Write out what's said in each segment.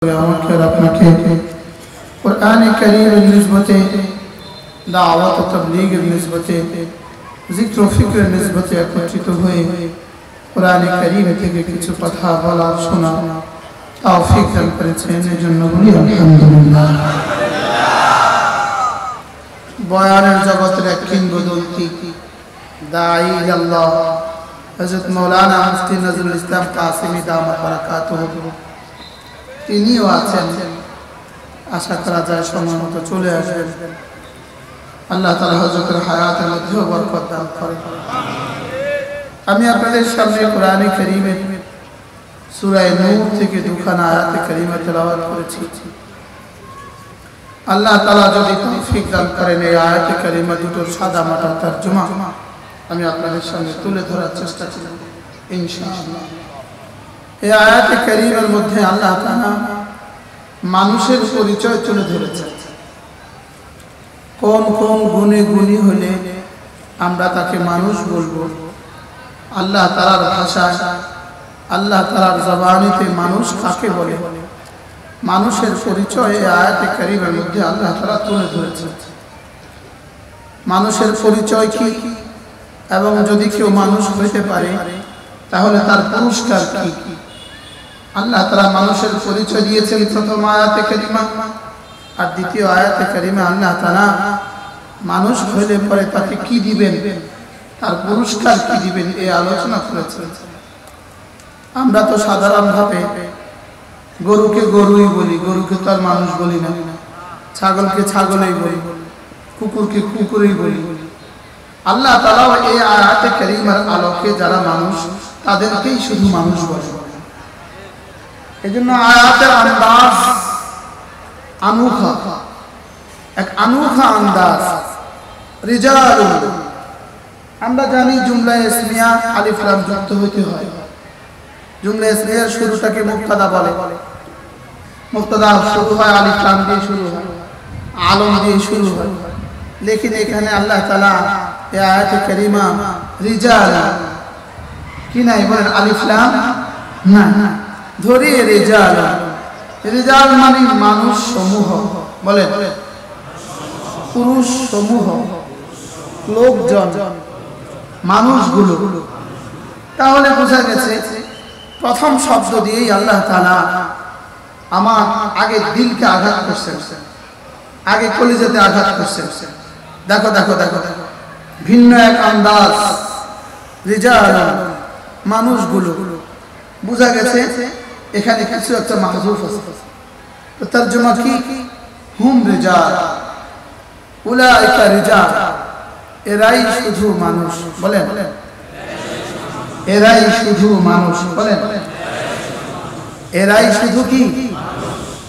আমাকে আর আপনাকে কুরআনে কারীমের নিসবতে দাওয়াত ও তাবলীগের নিসবতে জিক্র ও ফিকরের নিসবতে একত্রিত হয়ে কুরআনে কারীম থেকে কিছু কথা বলা শোনা তৌফিক দান করেছেন এজন্য বলি আলহামদুলিল্লাহ। বয়ানের জগতের এক কিংবদন্তি দাঈ আল্লাহ হযরত মাওলানা মুফতি নজরুল ইসলাম কাসেমী দামাত বারাকাতুহু তিনিও আছেন। আশা করা যায় সময় মতো চলে আসবেন। আল্লাহ তাআলা হযরতের হায়াতের মধ্যে বরকত দান করেন। আমি আপনাদের সামনে কোরআনে কারীমের সূরা নূর থেকে দুখানা আয়াতে কারীমা তেলাওয়াত করেছি। আল্লাহ তাআলা যদি তৌফিক দান করেন এই আয়াতে কারীমা দুটোর সাদামাটা তরজমা আমি আপনাদের সামনে তুলে ধরার চেষ্টা করব ইনশাআল্লাহ। এই আয়াতে কারীমের মধ্যে আল্লাহ তাআলা মানুষের পরিচয় তুলে ধরেছেন। কোন কোন গুণে গুণী হলে আমরা তাকে মানুষ বলবো। আল্লাহ তাআলার ভাষায় আল্লাহ তাআলার জবানিতে মানুষ কাকে বলে মানুষের পরিচয় এই আয়াতে কারীমের মধ্যে আল্লাহ তাআলা তুলে ধরেছেন। মানুষের পরিচয় কি এবং যদি কেউ মানুষ হইতে পারে তাহলে তার পুরস্কার কি। আল্লাহ তাআলা মানুষের পরিচয় দিয়েছেন প্রথম আয়াতে কারীমা আর দ্বিতীয় আয়াতে কারীমা আল্লাহ তাআলা মানুষ হইলে পরে তাকে কি দিবেন তার পুরস্কার কি দিবেন এই আলোচনা করেছেন। আমরা তো সাধারণভাবে গরুকে গরুই বলি, গরুকে তো আর মানুষ বলি না। ছাগলকে ছাগলই বলি, কুকুরকে কুকুরই বলি। আল্লাহ তাআলা এই আয়াতে কারীমার আলোকে যারা মানুষ তাদেরকেই শুধু মানুষ বলে। এজন্য আয়াতের আন্দাজ আনोखा, এক আনोखा আন্দাজ। রিজালুন আমরা জানি জুমলা ইসমিয়া আলিফ লাম যুক্ত হইতে হয়। জুমলা ইসমিয়ার শুরুটাকে মুবতাদা বলে। মুবতাদা শুরু হয় আলিফ লাম দিয়ে শুরু হয়, আলম দিয়ে শুরু হয়। लेकिन এখানে আল্লাহ তাআলা এই আয়াতে কারীমা রিজাল কি নাই বলেন আলিফ লাম না, ধরে রিজাল। রিজাল মানে মানুষ সমূহ, বলেন পুরুষ সমূহ, লোকজন, মানুষগুলো। তাহলে বোঝা গেছে প্রথম শব্দ দিয়েই আল্লাহ তাআলা আমার আগে দিলকে আঘাত করছেন, আগে কলিজাতে আঘাত করছেন। দেখো দেখো দেখো ভিন্ন এক আন্দাজ। রিজাল মানুষগুলো, বোঝা গেছে এখানে কিছু একটা মাহযুফ আছে। তো তরজমা কি হুম রিজাল, উলাইকা রিজাল, এরাই শুধু মানুষ। বলেন এরাই শুধু মানুষ। বলেন এরাই শুধু কি।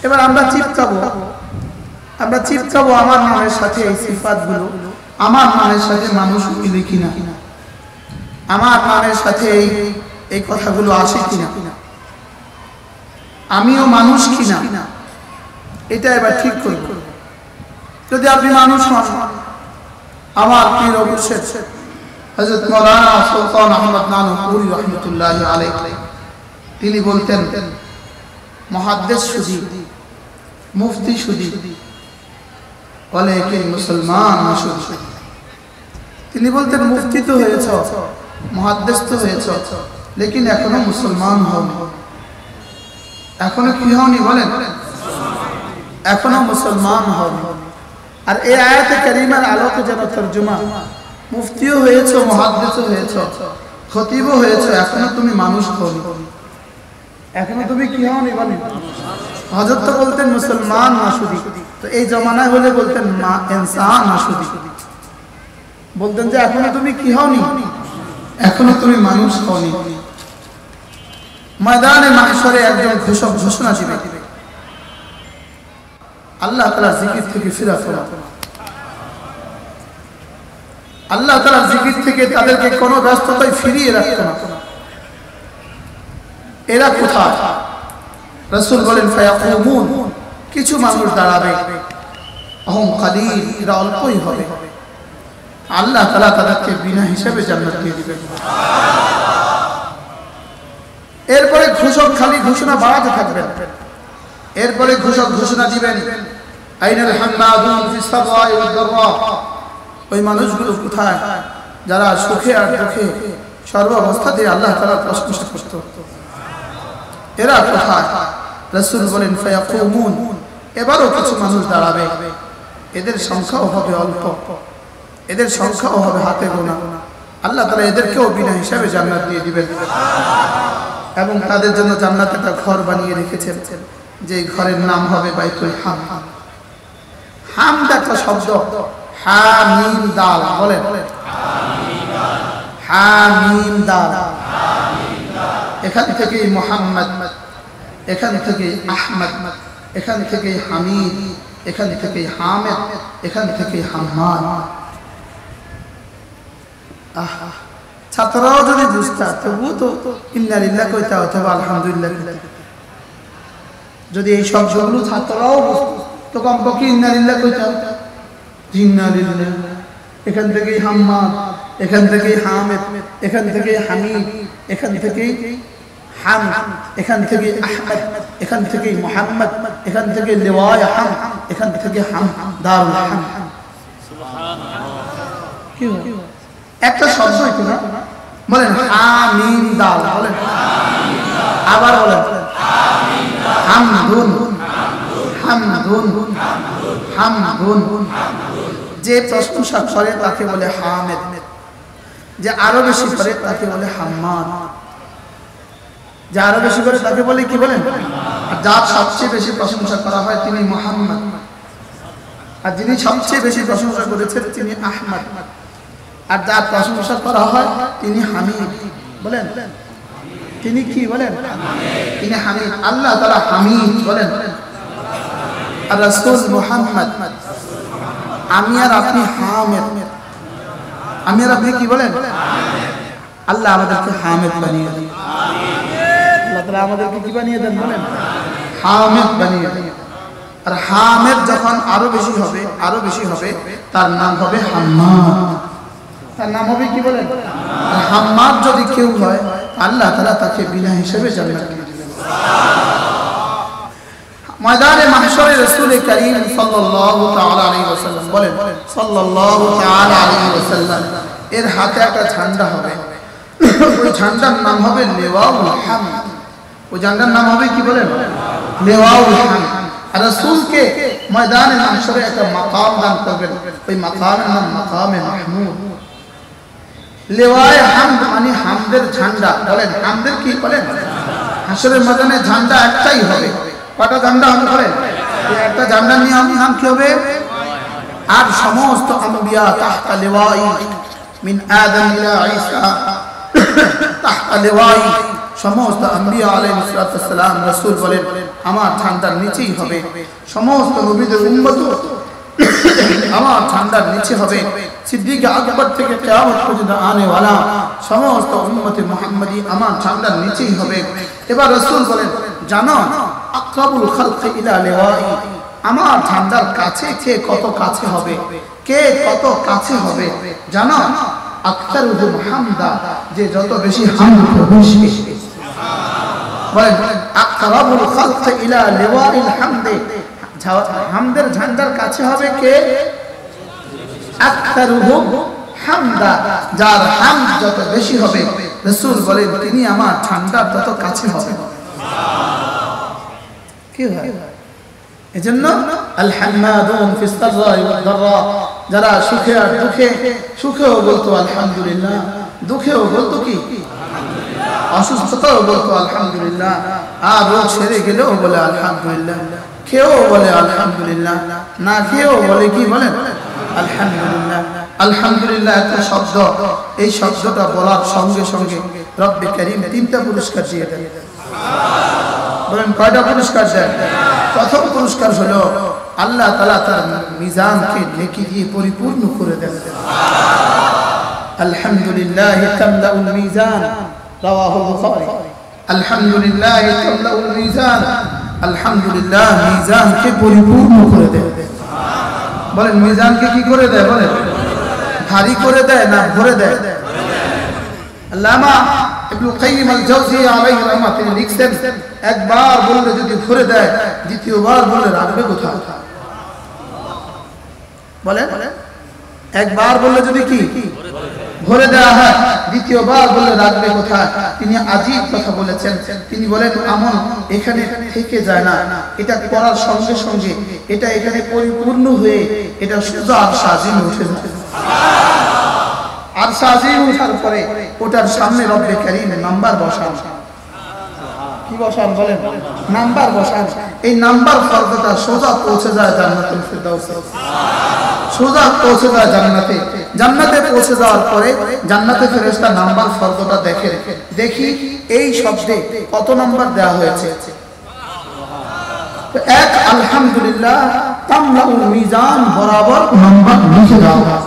এবার আমরা চিপকাবো আমার নামের সাথে এই সিফাতগুলো, আমার নামের সাথে মানুষ মিলে কিনা, আমার নামের সাথে এই কথাগুলো আসে কিনা, আমিও মানুষ কিনা, এটা এবার ঠিক করব। যদি আপনি মানুষ হন, আমার পীর অবশ্যই হযরত মাওলানা সুলতান আহমদ নানুপুরি রাহমাতুল্লাহি আলাইহি তিনি বলতেন মুহাদ্দিস শুধু, মুফতি শুধু, বলে কি মুসলমান না শুধু। তিনি বলতেন মুফতি তো হয়েছে, মুহাদ্দিস তো হয়েছে, লেকিন এখনো মুসলমান হওনি। এখনো কি হওনি বলেন, এখনো মুসলমান হওনি। আর এই আয়াতে কারীমার আলোকে যেন তরজমা, মুফতিও হয়েছে, মুহাদ্দিসও হয়েছে, খতিবও হয়েছে, এখনো তুমি মানুষ হওনি, এখনো তুমি কি হওনি বলেন। হযরত তো বলতেন মুসলমান মাসুদি, তো এই জমানায় হলে বলতেন মা ইনসান মাসুদি, বলতেন যে এখনো তুমি কি হওনি, এখনো তুমি মানুষ হওনি। ময়দানে মাহশরে একজন ঘোষক ঘোষণা দিবে, আল্লাহ তাআলার জিকির থেকে ফিরে ফেরা। আল্লাহ তাআলার জিকির থেকে তাদেরকে কোনো ব্যস্ততায় ফিরিয়ে রাখতো না। এরা কোথায়? রাসূল বলেন ফায়াকুমুন, কিছু মানুষ দাঁড়াবে, আহম কালিল, এরা অল্পই হবে। আল্লাহ তাআলা তাদেরকে বিনা হিসাবে জান্নাত দিয়ে দিবেন। এরপরে ঘোষক খালি ঘোষণা বাড়াতে থাকবেন। এরপরে ঘোষণা দিবেন আইনাল হাম্মাদুন ফিস সাররাই ওয়াদ দাররা, ওই মানুষগুলো কোথায় যারা সুখে আর দুঃখে সর্বাবস্থাতে আল্লাহ তাআলার প্রশংসা করত, এরা কোথায়? রাসূল বলেন ফায়াকুমুন, এবারও কিছু মানুষ দাঁড়াবে, এদের সংখ্যাও হবে অল্প, এদের সংখ্যাও হবে হাতে গোনা। আল্লাহ তাআলা এদেরকেও বিনা হিসাবে জান্নাত দিয়ে দিবেন এবং তাদের জন্য জান্নাতে একটা ঘর বানিয়ে রেখেছেন, যে ঘরের নাম হবে বাইতুল হামদ। হামদ একটা শব্দ, হা মিম দাল, বলেন হা মিম দাল। এখান থেকে মুহাম্মদ, এখান থেকে আহমদ, এখান থেকে হামিদ, এখান থেকে হামিদ, এখান থেকে হাম্মাদ। ছাত্ররাও যদি বুঝতা তবুও তো ইন্না লিল্লাহি কইতা অথবা আলহামদুলিল্লাহ কইতা। যদি এই শব্দগুলো ছাত্ররাও বুঝতো তো কমপক্ষে ইন্না লিল্লাহি কইতা, ইন্না লিল্লাহি। এখান থেকে হাম্মাদ, এখান থেকে হামিদ, এখান থেকে হামিদ, এখান থেকে হামদ, এখান থেকে আহমদ, এখান থেকে মুহাম্মদ, এখান থেকে লিওয়ায়ে হামদ, এখান থেকে হামদ দারুল হামদ। সুবহানাল্লাহ। কি একটা শব্দ হইতো না? বলেন আমিন দাল, বলেন আবার বলেন হামদুন, হামদুন, হামদুন। যে প্রশংসা করে তাকে বলে হামিদ, যে আরো বেশি করে তাকে বলে হাম্মাদ, যে আরো বেশি করে তাকে বলে কি বলেন? আর যার সবচেয়ে বেশি প্রশংসা করা হয় তিনি মুহাম্মদ, আর যিনি সবচেয়ে বেশি প্রশংসা করেছেন তিনি আহমদ, আর যার প্রশংসা করা হয় তিনি হামিদ। বলেন তিনি কি? বলেন তিনি হামিদ। আল্লাহ তাআলা হামিদ, বলেন আর রাসূল মুহাম্মদ, আমি আর আপনি হামিদ। আমি আর আপনি কি বলেন? আল্লাহ আমাদেরকে হামিদ বানিয়ে দেন। আল্লাহ তাআলা আমাদেরকে কি বানিয়ে দেন? বলেন হামিদ বানিয়ে দেন। আর হামিদ যখন আরো বেশি হবে, আরো বেশি হবে, তার নাম হবে হাম্মাদ। তার নাম হবে কি? বলেন আর হাম্মাদ যদি কেউ হয় আল্লাহ তাআলা তাকে বিনা হিসেবে জান্নাত দিয়ে দিবেন। ময়দানে মাহশরে রাসূল করিম সাল্লাল্লাহু তাআলা আলাইহি ওয়াসাল্লাম বলেন, সাল্লাল্লাহু তাআলা আলাইহি ওয়াসাল্লাম এর হাতে একটা ঝান্ডা হবে, ওই ঝান্ডার নাম হবে লিওয়াউল হামদ। ওই ঝান্ডার নাম হবে কি? বলেন লিওয়াউল হামদ। আর রাসূলকে ময়দানে মাহশরে একটা মাকাম দান করবেন, ওই মাকামের নাম মাকামে মাহমুদ। লিওয়ায়ে হামদ মানে হামদের ঝান্ডা। বলেন হামদের কি? বলেন হাশরের ময়দানে ঝান্ডা একটাই হবে। কয়টা ঝান্ডা হবে? বলেন এই একটা ঝান্ডা নিয়ে নাম কি হবে? আর সমস্ত আম্বিয়া তাহতা লিওয়াই, মিন আদম ইলা ঈসা তাহতা লিওয়াই, সমস্ত আম্বিয়া আলাইহিস সালাম রাসূল বলেন আমার ঝান্ডার নিচেই হবে। সমস্ত নবীদের উম্মত আমার ঝান্ডার নিচে হবে। সিদ্দিক আকবর থেকে কিয়ামত পর্যন্ত আনে ওয়ালা সমস্ত উম্মতে মুহাম্মাদি আমার ঝান্ডার নিচেই হবে। এবার রাসূল বলেন জানো আকরাবুল খালকি ইলা লিওয়াই, আমার ঝান্ডার কাছে কে কত কাছে হবে, কে কত কাছে হবে জানো? আকতারুহুম হামদা, যে যত বেশি হামদ করবে। বলেন আকরাবুল খালকি ইলা লিওয়াইল হামদে, হামদের ঝান্ডার কাছে হবে কে? আকতারুহুম হামদা, যার হামদ যত বেশি হবে রাসূল বলেন তিনি আমার ঝান্ডার তত কাছে হবে। কি হয়? এজন্য আল হাম্মাদুন ফিস সাররাই ওয়াদ দাররা, যারা সুখে আর দুঃখে, সুখেও বলতো আলহামদুলিল্লাহ, দুঃখেও বলতো কি? অসুস্থতাও বলতো আলহামদুলিল্লাহ, আর রোগ সেরে গেলেও বলে আলহামদুলিল্লাহ, খেয়েও বলে আলহামদুলিল্লাহ, না খেয়েও বলে কি? বলেন আলহামদুলিল্লাহ। আলহামদুলিল্লাহ একটা শব্দ, এই শব্দটা বলার সঙ্গে সঙ্গে রব্বে কারীম তিনটা পুরস্কার দিয়ে দেন। বলেন কয়টা পুরস্কার দেন? প্রথম পুরস্কার হলো আল্লাহ তাআলা তার মিজানকে নেকি দিয়ে পরিপূর্ণ করে দেন। আলহামদুলিল্লাহ তামলাউল মিজান, রাওয়াহুল বুখারী। আলহামদুলিল্লাহ তামলাউল মিজান, আলহামদুলিল্লাহ মিজানকে পরিপূর্ণ করে দেন। বলেন মিজানকে কি করে দেয়? বলেন ভারী করে দেয় না ভরে দেয়? আল্লামা ইবনে কাইয়িম আল জাওজিয়া আলাইহি রাহমাতুল্লাহ লিখছেন একবার বললে যদি ভরে দেয় দ্বিতীয়বার বললে রাখবে কোথায়? বলে একবার বললে যদি কি ভরে দেওয়া হয়, দ্বিতীয়বার বললে রাখবে কোথায়? তিনি আজীব কথা বলেছেন। তিনি বলেন আমল এখানে থেকে যায় না, এটা করার সঙ্গে সঙ্গে এটা এখানে পরিপূর্ণ হয়ে এটা সোজা আরশে আজিমে উঠে যায়। আরশে আজিমে ওঠার পরে ওটার সামনে রব্বে কারীম নাম্বার বসান। কি বসান বলেন? নাম্বার বসান। এই নাম্বার ফর্দটা সোজা পৌঁছে যায় জান্নাতুল ফিরদাউসে, সোজা পৌঁছে যায় জান্নাতে। জান্নাতে পৌঁছে যাওয়ার পরে জান্নাতে ফেরেশতা নাম্বার ফর্দটা দেখে, দেখি এই শব্দে কত নাম্বার দেওয়া হয়েছে। তো এক আলহামদুলিল্লাহ তামলাউল মিজান বরাবর নাম্বার লিখে দেওয়া।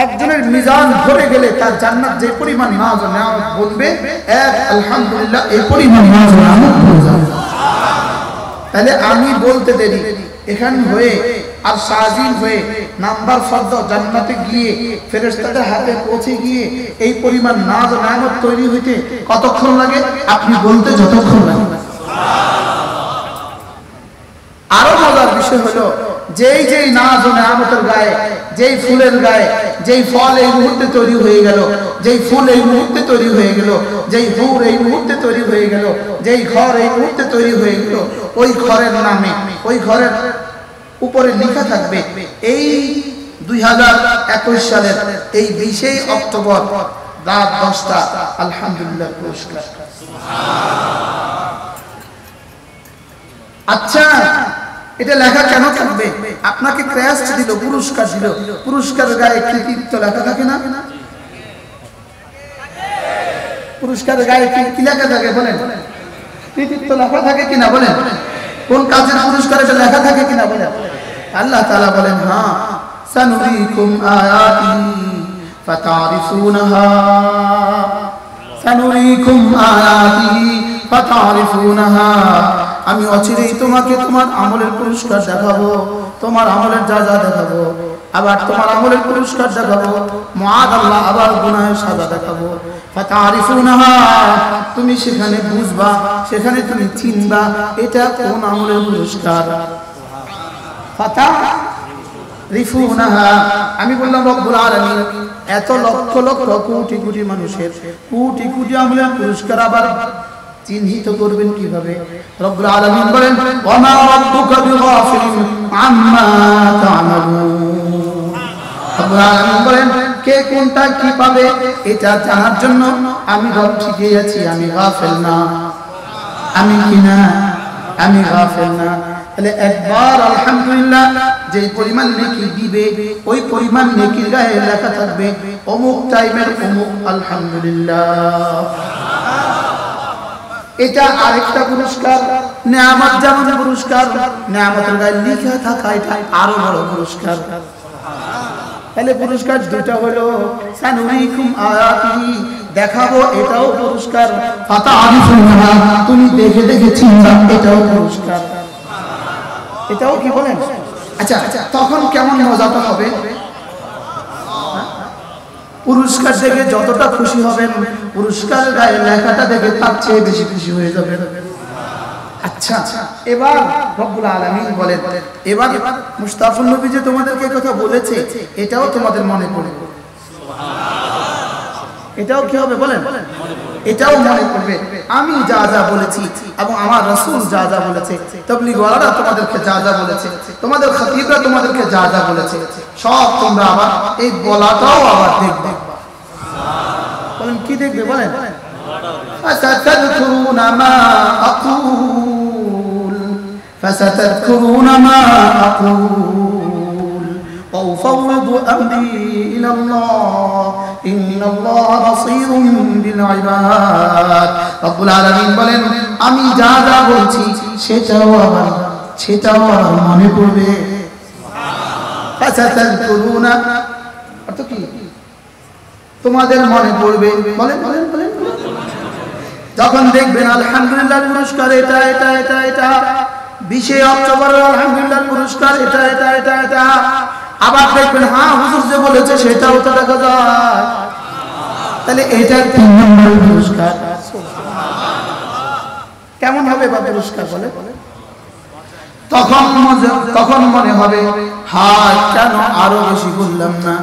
একজনের মিজান ভরে গেলে তার জান্নাত যে পরিমাণ নাজ ও নেয়ামত বলবে, এক আলহামদুলিল্লাহ এই পরিমাণ নাজ ও নেয়ামত হয়ে যাবে। তাহলে আমি বলতে দেরি এখানে হয়ে আর সাজিল হয়ে নাম্বার ফর্দ জান্নাতে গিয়ে ফেরেশতাদের হাতে পৌঁছে গিয়ে এই পরিমাণ নাজ ও নেয়ামত তৈরি হইতে কতক্ষণ লাগে? আপনি বলতে যতক্ষণ লাগে। আরো মজার বিষয় হলো যেই যেই নাজ ও নেয়ামতের গায়ে, যেই ফুলের গায়ে যেই ফল এই মুহূর্তে তৈরি হয়ে গেল, যেই ফুল এই মুহূর্তে তৈরি হয়ে গেল, যেই হুর এই মুহূর্তে তৈরি হয়ে গেল, যেই ঘর এই মুহূর্তে তৈরি হয়ে গেল, ওই ঘরের নামে ওই ঘরের উপরে লেখা থাকবে এই 2021 সালের এই 20 অক্টোবর রাত 10টা আলহামদুলিল্লাহ পুরস্কার। আচ্ছা এটা লেখা কেন থাকবে? আপনাকে ক্রেস্ট দিল, পুরস্কার দিল, পুরস্কারের গায়ে কৃতিত্ব লেখা থাকে না? পুরস্কারের গায়ে কি লেখা থাকে বলেন? কৃতিত্ব লেখা থাকে কিনা বলেন? কোন কাজের পুরস্কার এটা লেখা থাকে কিনা বলেন? আল্লাহ তাআলা বলেন হ্যাঁ, সানুরিকুম আয়াতি ফাতারিফুনহা, সানুরিকুম আয়াতি ফাতারিফুনহা। আমি অচিরেই তোমাকে তোমার আমলের পুরস্কার দেখাবো, তোমার আমলের যা যা দেখাবো, আবার তোমার আমলের পুরস্কার দেখাবো, মুআদাল্লাহ আবার গুনাহের সাজা দেখাবো। ফাতারিফুনহা, তুমি সেখানে বুঝবা, সেখানে তুমি চিনবা এটা কোন আমলের পুরস্কার। ফাতারিফুনহা, আমি বললাম রব্বুল আলামিন এত লক্ষ লক্ষ কোটি কোটি মানুষের কোটি কোটি আমলের পুরস্কার আবার চিহ্নিত করবেন কিভাবে? রব্বুল আলামিন বলেন ওয়া মা রাব্বুকা বিগাফিলিন আম্মা তা'মালুন। রব্বুল আলামিন বলেন কে কোনটা কি পাবে এটা জানার জন্য আমি রব ঠিকই আছি, আমি গাফিল না, আমি কি না, আমি গাফিল না। তাহলে একবার আলহামদুলিল্লাহ যেই পরিমাণ নেকি দিবে ওই পরিমাণ নেকির গায়ে লেখা থাকবে অমুক টাইমের অমুক আলহামদুলিল্লাহ। এটা আরেকটা পুরস্কার। নেয়ামত যেমন পুরস্কার, নেয়ামতের গায়ে লেখা থাকা এটা আরো বড় পুরস্কার। তাহলে পুরস্কার দুটো হলো, সানুরিকুম আয়াতি দেখাবো এটাও পুরস্কার, ফাতারিফুনহা তুমি দেখে দেখে চিনবা এটাও পুরস্কার। এটাও কি বলেন? আচ্ছা তখন কেমন মজাটা হবে? পুরস্কার দেখে যতটা খুশি হবেন পুরস্কার গায়ে লেখাটা দেখে তার চেয়ে বেশি খুশি হয়ে যাবেন। আচ্ছা এবার রব্বুল আলামিন বলেন এবার মুস্তাফা নবী যে তোমাদেরকে কথা বলেছে এটাও তোমাদের মনে পড়বে। এটাও কি হবে বলেন? এটাও মনে পড়বে আমি যা যা বলেছি এবং আমার রাসূল যা যা বলেছে, তাবলীগ ওয়ালারা তোমাদেরকে যা যা বলেছে, তোমাদের খতিবরা তোমাদেরকে যা যা বলেছে, সব তোমরা আবার এই বলাটাও আবার দেখবে। বলেন কি দেখবে বলেন? ফাসাতাযকুরুনা মা আকুল, ফাসাতাযকুরুনা মা আকুল ওয়া উফাওwidu আমরি ইলা আল্লাহ ইন্নাল্লাহা বাসীরুম বিল ইবাদ। রব্বুল আলামিন বলেন আমি যা যা বলছি সেটাও আমার মনে পড়বে। ফাসাতাযকুরুনা অর্থ কি? তোমাদের মনে পড়বে। বলেন বলেন বলেন যখন দেখবেন আলহামদুলিল্লাহ পুরস্কার এটা এটা এটা এটা, 20 অক্টোবর আলহামদুলিল্লাহ পুরস্কার এটা এটা এটা এটা, আবার দেখবেন হ্যাঁ হুজুর যে বলেছে সেটাও তো দেখা যায়, তাহলে এটা 3 নম্বর পুরস্কার। কেমন হবে বা পুরস্কার বলে? তখন মনে হবে হায় কেন আরো বেশি বললাম না,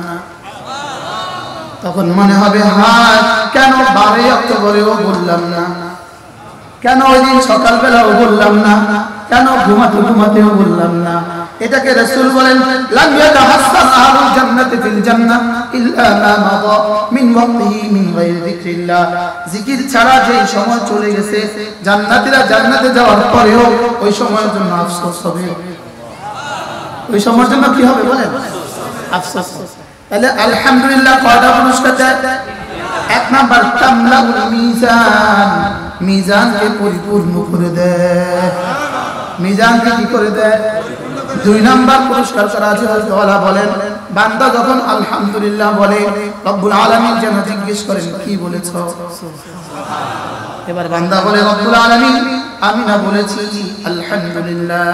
তখন মনে হবে হায় কেন 12 অক্টোবরেও বললাম না, কেন ওই দিন সকালবেলাও বললাম না, কেন ঘুমাতেও বললাম না। এটাকে রাসূল বলেন লাম ইয়াতাহাসসান আহলুল জান্নাতি ফিল জান্নাহ ইল্লা মা মাদা মিন ওয়াক্তিহি মিন গায়রি যিকরিল্লাহ। জিকির ছাড়া যে সময় চলে গেছে জান্নাতীরা জান্নাতে যাওয়ার পরেও ওই সময়ের জন্য আফসোস হবে, ওই সময়ের জন্য কি হবে বলেন? আফসোস। তাহলে আলহামদুলিল্লাহ কয়টা পুরস্কার দেয়? 1 নাম্বার তামলাউল মিজান, মিজানকে পরিপূর্ণ করে দেয়, মিজানকে কি করে দেয়? 2 নাম্বার পুরস্কার করা আছে। হযরত বলেন বান্দা যখন আলহামদুলিল্লাহ বলে রব্বুল আলামিন যেন জিজ্ঞেস করেন কি বলেছো। এবার বান্দা বলে রব্বুল আলামিন আমি না বলেছি আলহামদুলিল্লাহ,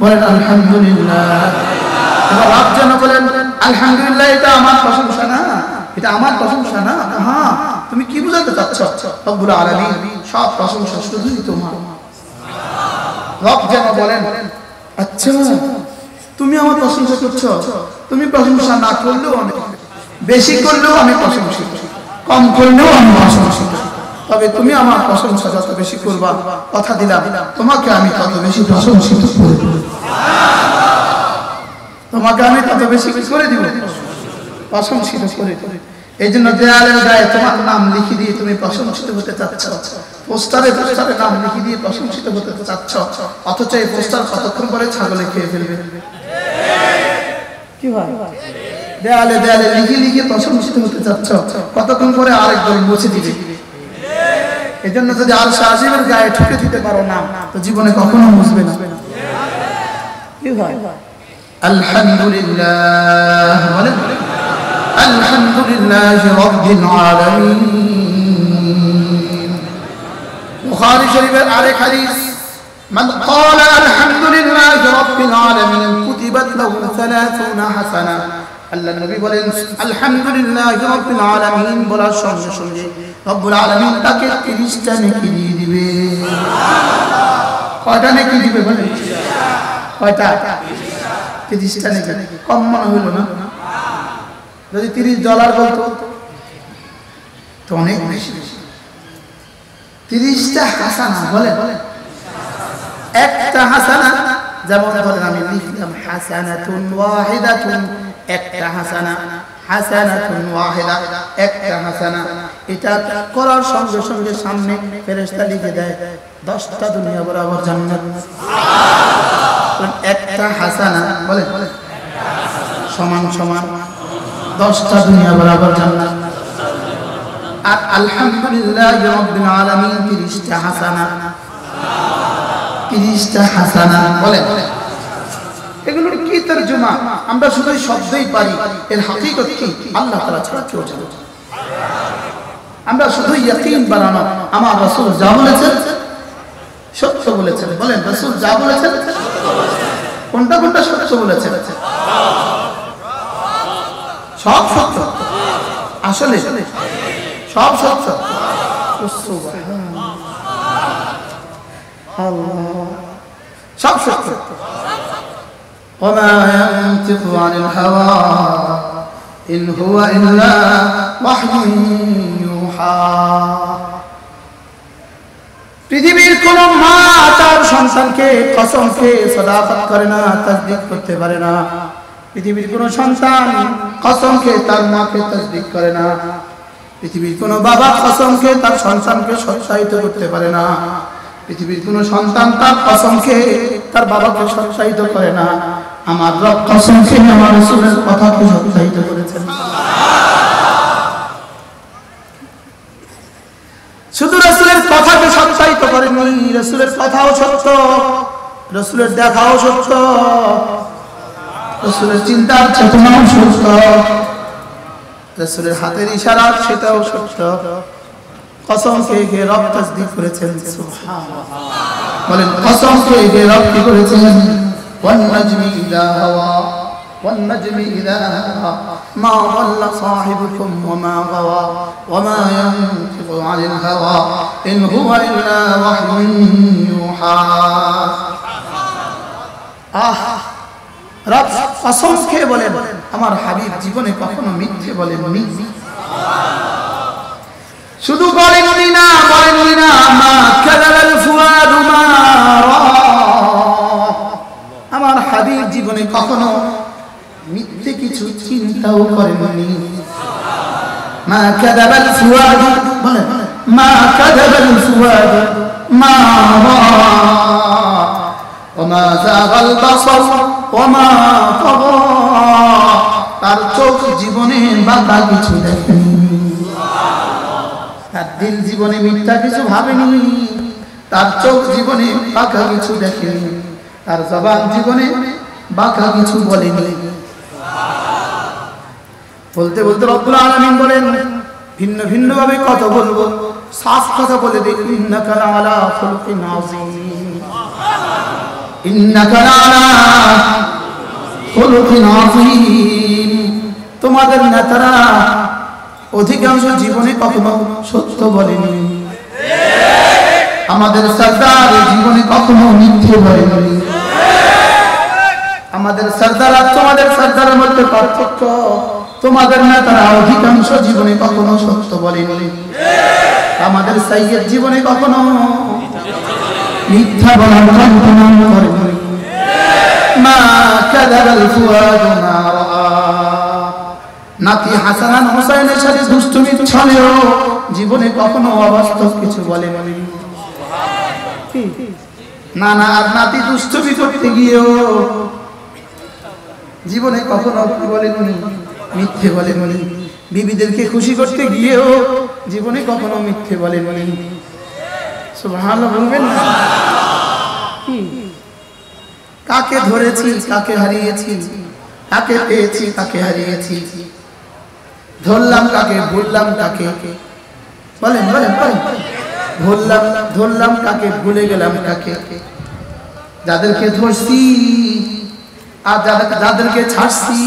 বলেন আলহামদুলিল্লাহ। এবার রব যেন বলেন আলহামদুলিল্লাহ এটা আমার প্রশংসা না, এটা আমার প্রশংসা না। হ্যাঁ তুমি কি বুঝাতে চাচ্ছ? রব্বুল আলামিন সব প্রশংসা শুধুই তোমার। রব যেন বলেন আচ্ছা তুমি আমার প্রশংসা করছো, তুমি প্রশংসা না করলেও আমি, বেশি করলেও আমি প্রশংসিত, কম করলেও আমি প্রশংসিত, তবে তুমি আমার প্রশংসা যত বেশি করবা কথা দিলাম তোমাকে আমি তত বেশি প্রশংসিত করে দেব, তোমাকে আমি তত বেশি করে দিব, প্রশংসিত করে দেব। এই জন্য দেয়ালের গায়ে তোমার নাম লিখে দিয়ে তুমি প্রশংসিত হতে চাচ্ছ, পোস্টারে নাম লিখে দিয়ে প্রশংসিত হতে চাচ্ছ, অথচ এই পোস্টার কতক্ষণ পরে ছাগলে খেয়ে ফেলবে। কি হয়? দেয়ালে লিখে প্রশংসিত হতে চাচ্ছ, কতক্ষণ পরে আরেকবার মুছে দিবে। এই জন্য যদি আর শাহজিবের গায়ে ঠুকে দিতে পারো না তো জীবনে কখনো মুছবে না। কি হয়? আলহামদুলিল্লাহ বলেন আলহামদুলিল্লাহি রাব্বিল আলামিন। বুখারী শরীফের আরেক হাদিস মান ক্বালা আলহামদুলিল্লাহি রাব্বিল আলামিন কুতিবাত লাহু 30 হাসানা। আল্লাহর নবী বলেন আলহামদুলিল্লাহি রাব্বিল আলামিন বলার সঙ্গে সঙ্গে রব্বুল আলামিন তাকে 30টা নেকি দিয়ে দিবে। কয়টা নেকি দিবে বলেন? কয়টা? 30টা নেকি। কম মনে হলো না? যদি $30 বলতো তো অনেক বেশি। 30টা হাসানা বলে, একটা হাসানা যেমন ধরেন আমি লিখলাম হাসানাতুন ওয়াহিদাতুন, একটা হাসানা, হাসানাতুন ওয়াহিদা একটা হাসানা, এটা করার সঙ্গে সঙ্গে সামনে ফেরেশতা লিখে দেয় 10টা দুনিয়া বরাবর জান্নাত। একটা হাসানা বলে সমান 10টা দুনিয়া বরাবর জান্নাত। আর আলহামদুলিল্লাহি রাব্বিল আলামিন 30টা হাসানা, 30টা হাসানা বলে। এগুলোর কি তরজমা? আমরা শুধু শব্দই পারি, এর হাকিকত কি আল্লাহ তাআলা ছাড়া কেউ জানে না। আমরা শুধু ইয়াকিন বানানো, আমার রাসূল যা বলেছেন সত্য বলেছেন। বলেন রাসূল যা বলেছেন কোনটা সত্য বলেছেন? সব সত্য, আসলে সব সত্য। সব সত্য। وما ينطق عن الهوى إن هو إلا وحي يوحى। পৃথিবীর কোন মা তার সন্তানকে কসম খেয়ে সাদাকত করে না, তাসদীক করতে পারে না। পৃথিবীর কোন সন্তান কসম খেয়ে তার মাকে তাসদীক করে না। পৃথিবীর কোন বাবা কসম খেয়ে তার সন্তানকে সৎসাহিত করতে পারে না। পৃথিবীর কোন সন্তান তার কসম খেয়ে তার বাবাকে সৎসাহিত করে না। আমার রব কসম খেয়ে আমার রাসূলের কথাকে সৎসাহিত করেছেন। শুধু রাসূলের কথাকে সৎসাহিত করেননি, রাসূলের কথাও সত্য, রাসূলের দেখাও সত্য, রাসূলের চিন্তার চেতনাও সত্য, রাসূলের হাতের ইশারা সেটাও সত্য। কসম খেয়ে রব তাসদীক করেছেন। সুবহানাল্লাহ বলেন কসম খেয়ে রব কি করেছেন? ওয়ান নাজমি ইযা হাওয়া ওয়ান নাজমি ইযা হাওয়া মা দাল্লা সাহিবুকুম ওয়া মা গাওয়া ওয়া মা ইয়ানতিকু আনিল হাওয়া ইন হুয়া ইল্লা ওয়াহয়ুন ইউহা। রব কসম খেয়ে বলেন আমার হাবিব জীবনে কখনো মিথ্যে বলেননি। শুধু বলেননি না মা কাযাবাল ফুআদু মা রা, আমার হাবিব জীবনে কখনো মিথ্যে কিছু চিন্তাও করেননি। মা কাযাবাল ফুআদু, বলেন মা কাযাবাল ফুআদু মা রা ওয়া মা যাগাল বাসার ওয়া মা তাগা, তার চোখ জীবনে বাঁকা কিছু দেখেনি, তার দিল জীবনে মিথ্যা কিছু ভাবেনি, তার চোখ জীবনে বাঁকা কিছু দেখেনি, তার জবান জীবনে বাঁকা কিছু বলেনি। বলতে বলতে রব্বুল আলামিন বলেন ভিন্ন ভিন্ন ভাবে কত বলবো, সাফ কথা বলে দিই, ইন্নাকা লাআলা খুলুকিন আযীম, ইন্নাকা লাআলা খুলুকিন আযীম। তোমাদের নেতারা অধিকাংশ জীবনে কখনো সত্য বলেনি, আমাদের সরদার জীবনে কখনো মিথ্যে বলেনি। আমাদের সরদার আর তোমাদের সরদারের মধ্যে পার্থক্য, তোমাদের নেতারা অধিকাংশ জীবনে কখনো সত্য বলেনি, আমাদের সাইয়েদ জীবনে কখনো মিথ্যা বলার কল্পনা করেনি। মা কাযাবাল ফুআদু মা রাআ, নাতি হাসান হোসেনের সাথে দুষ্টুমি ছলেও জীবনে কখনো অবাস্তব কিছু বলেনি। নানা আর নাতি দুষ্টুমি করতে গিয়েও জীবনে কখনো কি বলেনি, মিথ্যে বলেনি। বিবিদেরকে খুশি করতে গিয়েও জীবনে কখনো মিথ্যে বলেনি। সুবহানাল্লাহ বলবেন না? কাকে ধরেছি, কাকে হারিয়েছি, কাকে পেয়েছি, কাকে হারিয়েছি, ধরলাম কাকে, ভুললাম কাকে, বলেন বলেন বলেন, ধরলাম কাকে, ভুলে গেলাম কাকে, যাদেরকে ধরছি আর যাদেরকে ছাড়ছি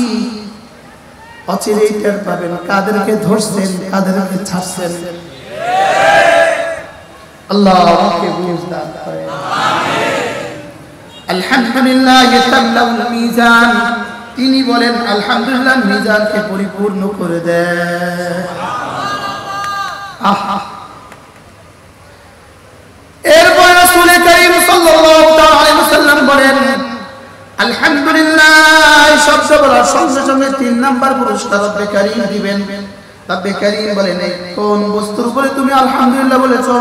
অচিরেই টের পাবেন কাদেরকে ধরছেন কাদেরকে ছাড়ছেন। আল্লাহ আমাকে বুঝ দান করেন। আলহামদুলিল্লাহ ইয়াতাল্লাউল মিজান, তিনি বলেন আলহামদুলিল্লাহ মিজানকে পরিপূর্ণ করে দেয়। আহা, এরপর রাসূল কারীম সাল্লাল্লাহু আলাইহি ওয়াসাল্লাম বলেন আলহামদুলিল্লাহ শব্দ বলার সঙ্গে সঙ্গে 3 নাম্বার পুরস্কার রব্বে কারীম দিবেন। রব্বে কারীম বলেন কোন বস্তুর উপরে তুমি আলহামদুলিল্লাহ বলেছো,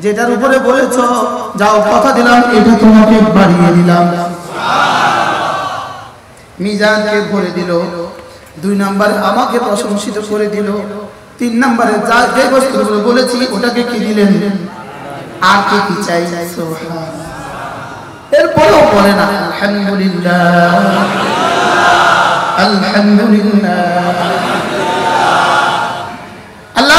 যেটার উপরে বলেছো যাও কথা দিলাম এটা তোমাকে বাড়িয়ে দিলাম, মিজানকে ভরে দিল। 2 নম্বরে আমাকে প্রশংসিত করে দিল। 3 নম্বরে যে বস্তুর উপরে বলেছি ওটাকে কি দিলেন, আর কি চাই। সুবহানাল্লাহ। এরপরেও বলে না আলহামদুলিল্লাহ আলহামদুলিল্লাহ। আল্লাহ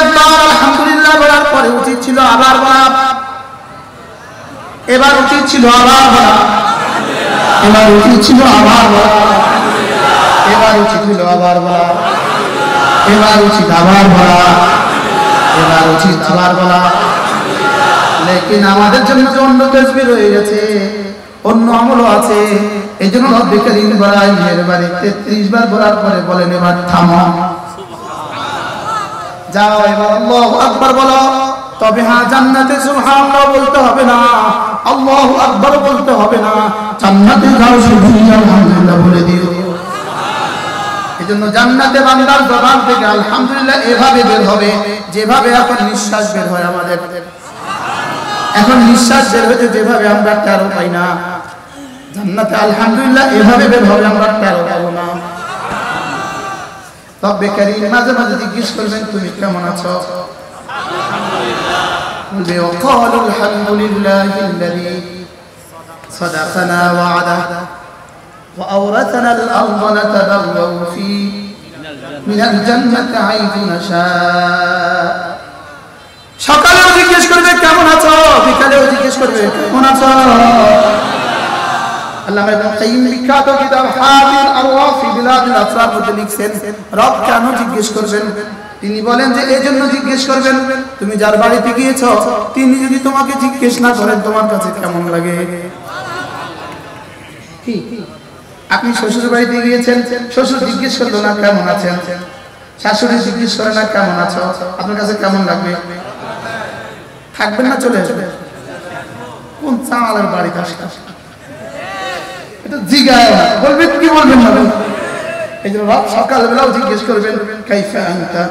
একবার আলহামদুলিল্লাহ বলার পরে উচিত ছিল আবার বলা, এবার উচিত ছিল আবার বলা, এবার উচিত ছিল আবার বলা, এবার উচিত ছিল আবার বলা, এবার উচিত আবার বলা, এবার উচিত আবার বলা। লেকিন আমাদের জন্য যে অন্য তাসবিহ রয়ে গেছে, অন্য আমলও আছে, এইজন্য রব্বে কারীম বড়াই মেহেরবানি 33 বার বলার পরে বলেন এবার থামো, যাও এবার আল্লাহু আকবার বলো। তবে হ্যাঁ, জান্নাতে সুবহানাল্লাহ বলতে হবে না, আল্লাহু আকবার বলতে হবে না, জান্নাতে যাও শুধু আলহামদুলিল্লাহ বলে দিও। এজন্য জান্নাতে বান্দার জবান থেকে আলহামদুলিল্লাহ এভাবে বের হবে যেভাবে এখন নিঃশ্বাস বের হয় আমাদের। এখন নিঃশ্বাস বের হতে যেভাবে আমরা টেরও পাই না, জান্নাতে আলহামদুলিল্লাহ এভাবে বের হবে আমরা টেরও পাবো না। রব্বে কারীম মাঝে মাঝে জিজ্ঞেস করবেন তুমি কেমন আছো, বলবে ওয়াকালু আলহামদুলিল্লাহিল্লাযী সাদাকানা ওয়া'দাহু ওয়া আওরাসানা আল-আরদা নাতাবাওয়াউ ফী মিনাল জান্নাতি হাইথু নাশা। সকালেও জিজ্ঞেস করবে কেমন আছো, বিকালেও জিজ্ঞেস করবে কেমন আছো। আল্লামা ইবনে কাইয়্যিম বিখ্যাত কিতাব হাদিল আরওয়াহ ফি বিলাদিল আফরাদ মধ্যে লিখছেন রব কেন জিজ্ঞেস করবেন, তিনি বলেন যে এই জন্য জিজ্ঞেস করবেন তুমি যার বাড়িতে গিয়েছো তিনি যদি তোমাকে জিজ্ঞেস না করেন তোমার কাছে কেমন লাগে। কি আপনি শ্বশুর বাড়িতে গিয়েছেন, শ্বশুর জিজ্ঞেস করলো না কেমন আছেন, শাশুড়ি জিজ্ঞেস করে না কেমন আছো, আপনার কাছে কেমন লাগবে? থাকবেন না চলে আসবে? কোন চালের বাড়িতে আসলে এটা জিজ্ঞাসা বলবেন কি বলবেন না? এই জন্য সকালবেলাও জিজ্ঞেস করবেন কাইফা আনতা,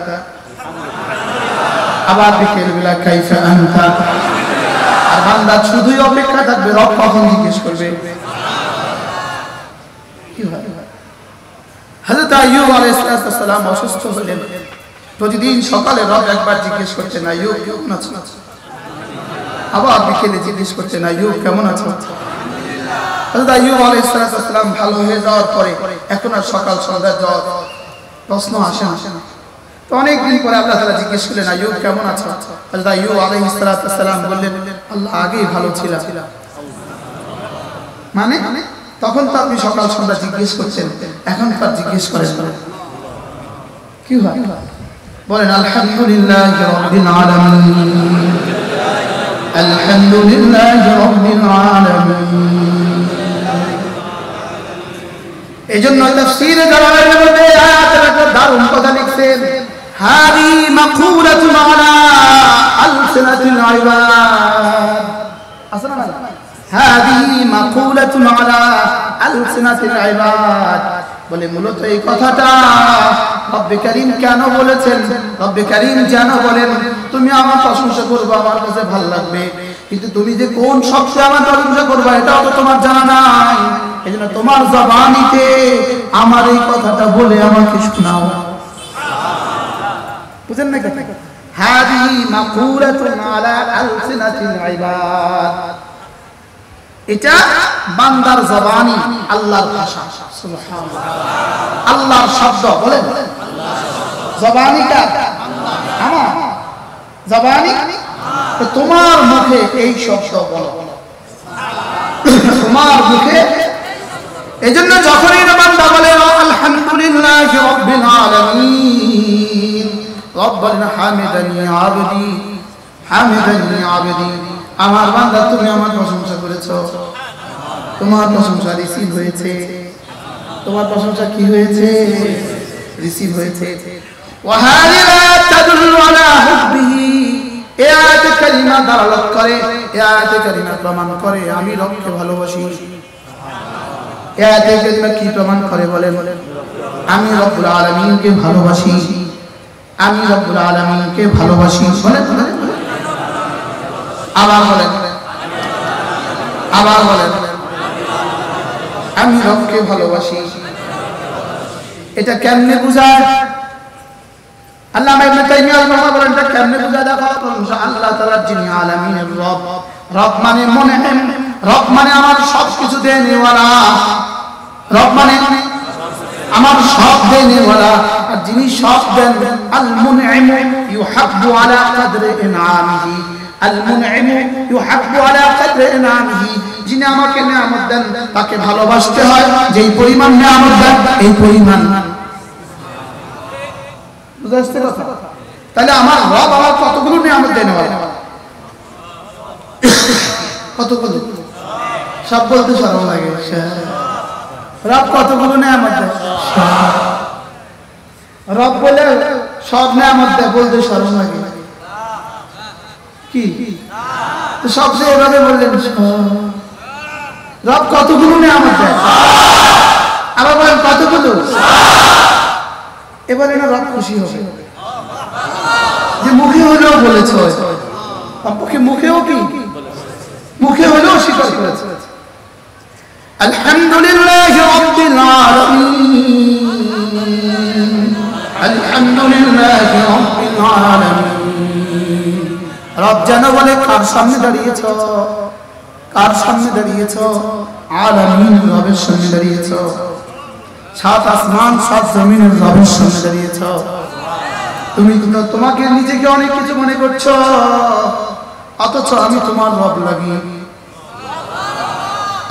আবার বিকেলবেলা কাইফা আনতা। আর বান্দা শুধুই অপেক্ষা থাকবে রব কখন জিজ্ঞেস করবে। কি হয়? হযরত আইয়ুব আলাইহিস সালাম অসুস্থ হলেন, প্রতিদিন সকালে রব একবার জিজ্ঞেস করতেন আইয়ুব কেমন আছো, আবার বিকেলে জিজ্ঞেস করতেন আইয়ুব কেমন আছো। হযরত আইয়ুব আলাইহিস সালাম ভালো হয়ে যাওয়ার পরে এখন আর সকাল সন্ধ্যা জ্বর প্রশ্ন আসে না। তো অনেকদিন পরে আল্লাহ তাআলা জিজ্ঞেস করলেন আইয়ুব কেমন আছো। হযরত আইয়ুব আলাইহিস সালাম বললেন আল্লাহ আগেই ভালো ছিল। মানে তখন তো আপনি সকাল সন্ধ্যা জিজ্ঞেস করছেন, এখন তো আর জিজ্ঞেস করেন না। কি হয় বলেন? আলহামদুলিল্লাহি রাব্বিল আলামিন, আলহামদুলিল্লাহি রাব্বিল আলামিন। এজন্য তাফসীরে জালালের মধ্যে আয়াতের একটা দারুণ কথা লিখছেন, হাদি মাকুলাতুন আলা আলসিনাতিল ইবাদ। আসলে না হাদি মাকুলাতুন আলা আলসিনাতিল ইবাদ বলে মূলত এই কথাটা রব্বে কারীম কেন বলেছেন? রব্বে কারীম যেন বলেন তুমি আমার প্রশংসা করবে, আমার কাছে ভালো লাগবে, কিন্তু তুমি যে কোন শব্দে আমার প্রশংসা করবে এটাও তো তোমার জানা নাই। এজন্য তোমার জবানিতে আমার এই কথাটা বলে আমাকে শোনাও। বুঝেন না কথা? হাদি মাকুলাতুন আলা আলসিনাতিল ইবাদ, এটা বান্দার জবানি, আল্লাহর ভাষা। সুবহানাল্লাহ, আল্লাহর শব্দ। বলেন জবানিটা আমার জবানি, তোমার মুখে এই শব্দ বলো, তোমার মুখে। এজন্য যখনই বান্দা বলে আলহামদুলিল্লাহি রাব্বিল আলামিন, রব বলেন হামিদানি আবদি, হামিদানি আবদি, আমার বান্দা তুমি আমার প্রশংসা করেছো, তোমার প্রশংসা রিসিভ হয়েছে, তোমার প্রশংসা কি হয়েছে? রিসিভ হয়েছে। ওয়া হাযিলা তাদুল্লু আলা হুব্বিহি, এই আয়াতে কারিমা দালালাত করে, এই আয়াতে কারিমা প্রমাণ করে আমি রবকে ভালোবাসি। এই আয়াতে কারিমা কি প্রমাণ করে বলেন? আমি রব্বুল আলামিনকে ভালোবাসি, আমি রব্বুল আলামিনকে ভালোবাসি। বলেন আবার বলেন, আবার বলেন আমি রবকে ভালোবাসি। এটা কেমনে বুঝায়? আল্লামা ইবনে তাইমিয়া রাহিমাহুল্লাহ বলেন এটা কেমনে বুঝায়? দেখো আল্লাহ তাআলা যিনি আলামিনের রব, রব মানে মুনঈম, রব মানে আমার সবকিছু দেনেওয়ালা, রব মানে আমার সব দেনেওয়ালা। আর যিনি সব দেন আল মুনঈম ইউহাব্বু আলা কদরি ইনআমিহি, আল মুনঈম ইউহাব্বু আলা কদরি ইনআমিহি, যিনি আমাকে নিয়ামত দেন তাকে ভালোবাসতে হয় যেই পরিমাণ নিয়ামত দেন এই পরিমাণ। বুঝাতে কথা? তাহলে আমার রব আমার কতগুলো নিয়ামত দেন? কতগুলো? সব বলতে শরম লাগে। রব কতগুলো নিয়ামত দেন? রব বলে সব নিয়ামত দেয় বলতে শরম লাগে। কি সবচেয়ে এভাবে বললেন রব কতগুলো নিয়ামত দেয়? আবার বলেন কতগুলো? এবারে না রব খুশি হবে যে মুখে হলেও বলেছে, মুখেও কি মুখে হলেও স্বীকার করেছে। আলহামদুলিল্লাহি রাব্বিল আলামিন, আলহামদুলিল্লাহি রাব্বিল আলামিন। রব যেন বলে কার সামনে দাঁড়িয়েছ? কার সামনে দাঁড়িয়েছ? আলামিন রবের সামনে দাঁড়িয়েছ। সাত আসমান সাত জমিনের রবের সামনে দাঁড়িয়েছ। তুমি তোমাকে নিজেকে অনেক কিছু মনে করছো, অথচ আমি তোমার রব লাগি।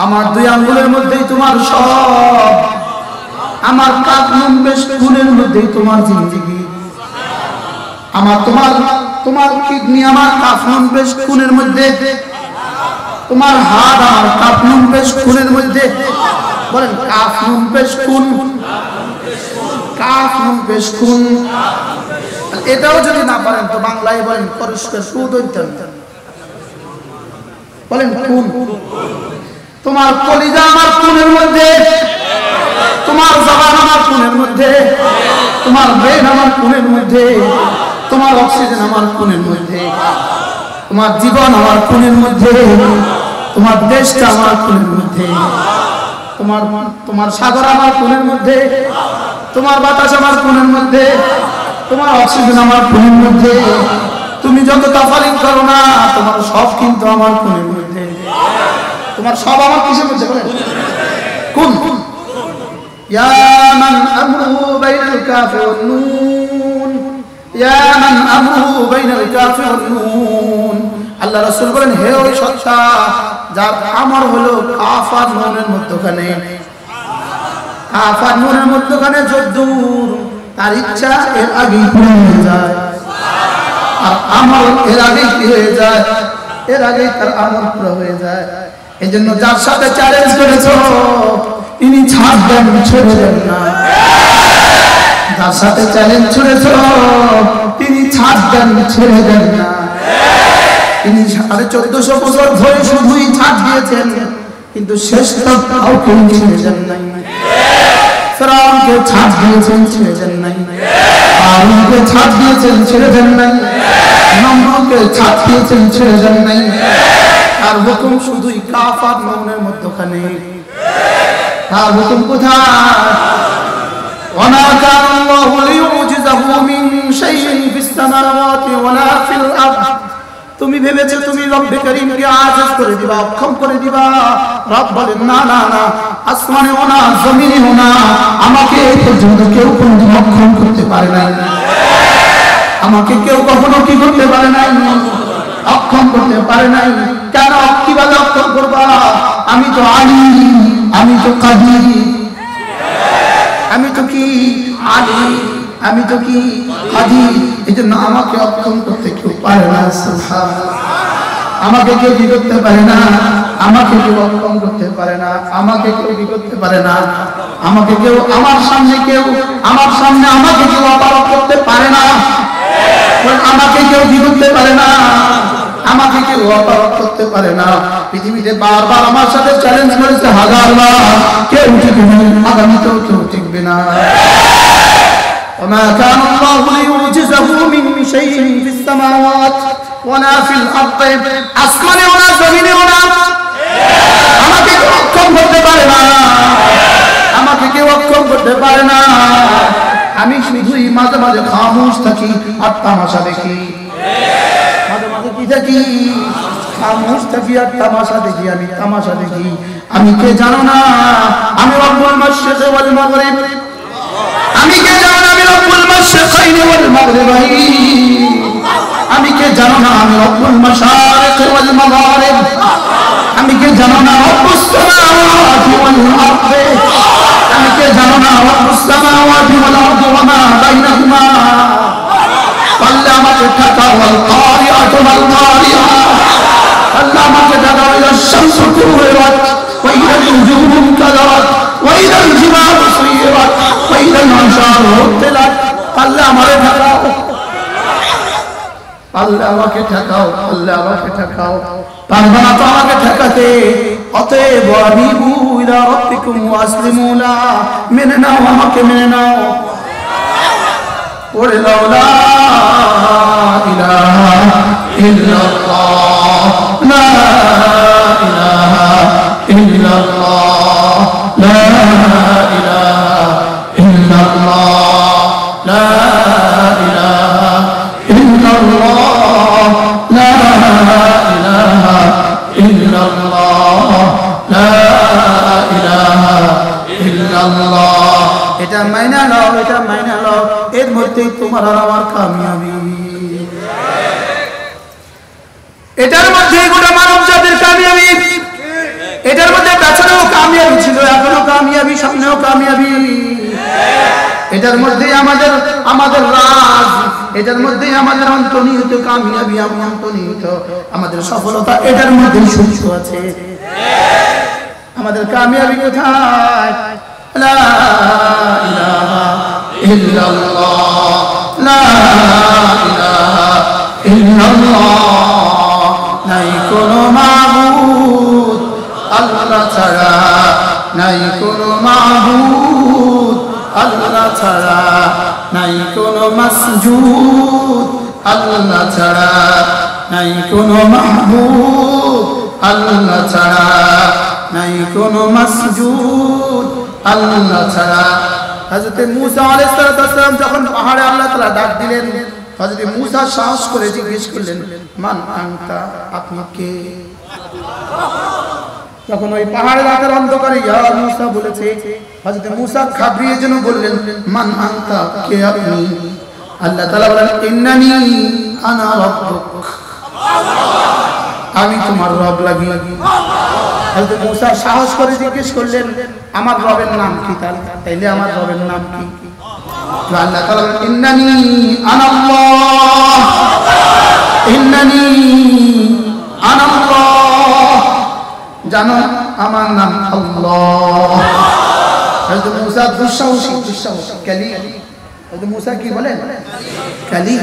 আমার দুই আঙ্গুলের মধ্যেই তোমার সব, আমার কাঁধ বেশ খুনের মধ্যেই তোমার জিন্দেগি, আমার তোমার কিডনি আমার কাফনুন বেশ খুনের মধ্যে, তোমার হাড় আমার কাফনুন বেশ খুনের মধ্যে। বলেন কাফ নুন পেশ কুন, কাফ নুন পেশ কুন। এটাও যদি না পারেন তো বাংলায় বলেন পরস্পর সুদৈতন, বলেন কুন। তোমার কলিজা আমার কুনের মধ্যে, তোমার জবান আমার কুনের মধ্যে, তোমার ব্রেন আমার কুনের মধ্যে, তোমার অক্সিজেন আমার কুনের মধ্যে, তোমার জীবন আমার কুনের মধ্যে, তোমার দেশটা আমার কুনের মধ্যে, তোমার তোমার সাগর আমার কুনের মধ্যে, তোমার বাতাস আমার কুনের মধ্যে, তোমার অক্সিজেন আমার কুনের মধ্যে। তুমি যত তাফালিং করো না তোমার সব কিন্তু আমার কুনের মধ্যে। তোমার সব আমার কিসের মধ্যে বলেন কুন। ইয়া মান আমরুহু বাইনাল কাফি ওয়ান নুন, ইয়া মান আমরুহু বাইনাল কাফি ওয়ান নুন। আল্লাহ রাসূল বলেন হে ওই সত্তা যার আমর হলো কাফ আর নুনের মধ্যখানে, কাফ আর নুনের মধ্যখানে যদ্দূর তার ইচ্ছা এর আগেই পূরণ হয়ে যায়, আর আমল এর আগেই কি হয়ে যায়, এর আগেই তার আমল পুরো হয়ে যায়। এই জন্য যার সাথে চ্যালেঞ্জ করেছো তিনি ছাড় দেন, ছেড়ে দেন না। যার সাথে চ্যালেঞ্জ ছুড়েছো তিনি ছাড় দেন, ছেড়ে দেন না। তিনি 1450 বছর ধরে শুধুই ছাড় দিয়েছেন, কিন্তু শেষ তক কাউকে ছেড়ে দেন নাই। ফেরাউনকে ছাড় দিয়েছেন, ছেড়ে দেন নাই। কারূনকে ছাড় দিয়েছেন, ছেড়ে দেন নাই। নমরুদকে ছাড় দিয়েছেন, ছেড়ে দেন নাই। আর হুকুম শুধুই কাফ আর নুনের মধ্যখানে। তার হুকুম কোথায়? ওয়ামা কানা আল্লাহু লিউজিজাহু মিন শাইইন ফিস সামাওয়াতি ওয়ালা ফিল আরদ। তুমি ভেবেছো তুমি রব্বে করিমকে আজিজ করে দিবা, অক্ষম করে দিবা। রব বলেন না না না, আসমানেও না জমিনেও না, আমাকে পর্যন্ত কেউ কোনদিন অক্ষম করতে পারে নাই। আমাকে কেউ কখনো কি করতে পারে নাই, অক্ষম করতে পারে নাই। কেন কিভাবে অক্ষম করবা? আমি তো আলিম, আমি তো কাদির, আমি তো কি আলিম, আমি তো কি কাদির। এই জন্য আমাকে অক্ষম করতে কেউ পারে না। সুবহানাল্লাহ। আমাকে কেউ কি করতে পারে না, আমাকে কেউ অক্ষম করতে পারে না, আমাকে কেউ কি করতে পারে না, আমাকে কেউ আমার সামনে আমাকে কেউ অপারগ করতে পারে না। আমাকে কেউ কি করতে পারে না, আমাকে কেউ অপারগ করতে পারে না। পৃথিবীতে বারবার আমার সাথে চ্যালেঞ্জ করেছে হাজারবার, কেউ টিকবে না, আগামীতেও কেউ টিকবে না। وما كان الله ليعجزه من شيء في السماوات ولا في الأرض। আসমানে ওনা জমিনে ওনা, আমাকে কেউ অক্ষম করতে পারে না, আমাকে কেউ অক্ষম করতে পারে না। আমি শুধুই মাঝে মাঝে খামোশ থাকি আর তামাশা দেখি। মাঝে মাঝে কি দেখি? খামোশ থাকি আর তামাশা দেখি। আমি তামাশা দেখি। আমি কে জানো না? আমি রব্বুল মাশরিক ওয়াল মাগরিব। আমি কে জানো না? আমি রব্বুল মাশরিকাইন ওয়াল মাগরিবাইন। আমি কে জানো না? আমি রব্বুল মাশারিক ওয়াল মাগারিব। আমি কে জানো না? রব্বুস সামাওয়াতি ওয়াল আরদ। আমি কে জানো না? রব্বুস সামাওয়াতি ওয়াল আরদ ওয়া মা বাইনাহুমা। আল্লাহ আমাকে ঠাকাও, ওয়াল কারিআতু ওয়াল কারিআ। আল্লাহ আমাকে ঠাকাও, ইযা শামসু কুওয়ারাত ওয়া ইযা নুজুমু কাদারাত ওয়া ইযা জিবালু সুয়িরাত ওয়া ইযা আল-আশারু হুতিলাত। আল্লাহ আমারে ঠাকাও, আল্লাহ আমাকে ঠেকাও, আল্লাহ আমাকে ঠেকাও। পারবে না তো আমাকে ঠেকাতে। অতএব আনিবু ইলা রাব্বিকুম ওয়াসলিমু লা, মেনে নাও, আমাকে মেনে নাও। পড়ে দাও লা ইলাহা ইল্লাল্লাহ, লা ইলাহা ইল্লাল্লাহ, লা ইলাহা ইল্লাল্লাহ, লা ইলাহা ইল্লাল্লাহ, লা ইলাহা ইল্লাল্লাহ, লা ইলাহা ইল্লাল্লাহ। এটা মাইনা নাও, এটা মাইনা নাও। এর মধ্যে তোমার আর আমার কামিয়াবি, এটার মধ্যে গোটা মানব জাতির কামিয়াবি। এটার মধ্যে পেছনেও কামিয়াবি ছিল, এখনো কামিয়াবি, সামনেও কামিয়াবি। এটার মধ্যে আমাদের রাজ, এটার মধ্যে আমাদের অন্তর্নিহিত কামিয়াবি, অন্তর্নিহিত আমাদের সফলতা, এটার মধ্যে সুখ আছে। আমাদের কামিয়াবি কোথায়? লা ইলাহা ইল্লাল্লাহ, লা ইলাহা ইল্লাল্লাহ, নাই কোনো মাবুদ আল্লাহ ছাড়া, নাই কোনো মাবুদ আল্লাহ ছাড়া, নাই কোনো মাসজুদ আল্লাহ ছাড়া, নাই কোনো মাহবুব আল্লাহ ছাড়া, নাই কোনো মাসজুদ আল্লাহ ছাড়া। হযরত মূসা আলাইহিস সালাম যখন পাহাড়ে আল্লাহ তাআলা ডাক দিলেন, হযরত মূসা সাহস করে জিজ্ঞেস করলেন, মান আনতা, আপনি কে? তখন ওই পাহাড়ের রাতের অন্ধকারে ইয়া মূসা বলেছে, হযরত মূসা ঘাবড়িয়ে যেন বললেন, মান আনতা, কে আপনি? আল্লাহ তাআলা বলেন, ইন্নানি আনা রাব্বুক, আমি তোমার রব লাগি। হযরত মূসা সাহস করে জিজ্ঞেস করলেন, আমার রবের নাম কি? তাইলে আমার রবের নাম কি? আল্লাহ তাআলা বলেন, ইন্নানি আনা আল্লাহ, ইন্নানি আনা আল্লাহ, জানো আমার নাম আল্লাহ। হযরত মূসা দুঃসাহসী কালি। হযরত মূসা কি বলেন? কালি।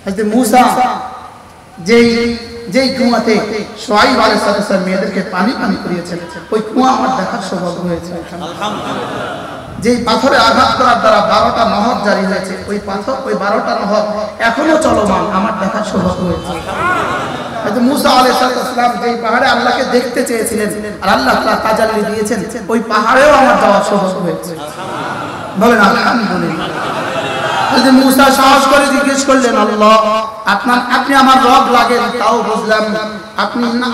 হযরত মূসা যেই কুয়াতে শুআয়ব আলাইহিস সালাম মেয়েদেরকে পানি করিয়েছেন, ওই কুয়া আমার দেখার সৌভাগ্য হয়েছে। যেই পাথরে আঘাত করার দ্বারা 12টা নহর জারি হয়েছে, ওই পাথর, ওই 12টা নহর এখনো চলমান, আমার দেখার সৌভাগ্য হয়েছে। হযরত মূসা আলাইহিস সালাম যেই পাহাড়ে আল্লাহকে দেখতে চেয়েছিলেন আর আল্লাহ তাআলা তাজাল্লি দিয়েছেন, ওই পাহাড়েও আমার যাওয়ার সৌভাগ্য হয়েছে। বলেন আলহামদুলিল্লাহ। হযরত মূসা সাহস করে জিজ্ঞেস করলেন, আল্লাহ আপনি আমার রব লাগেন, তাও বুঝলাম,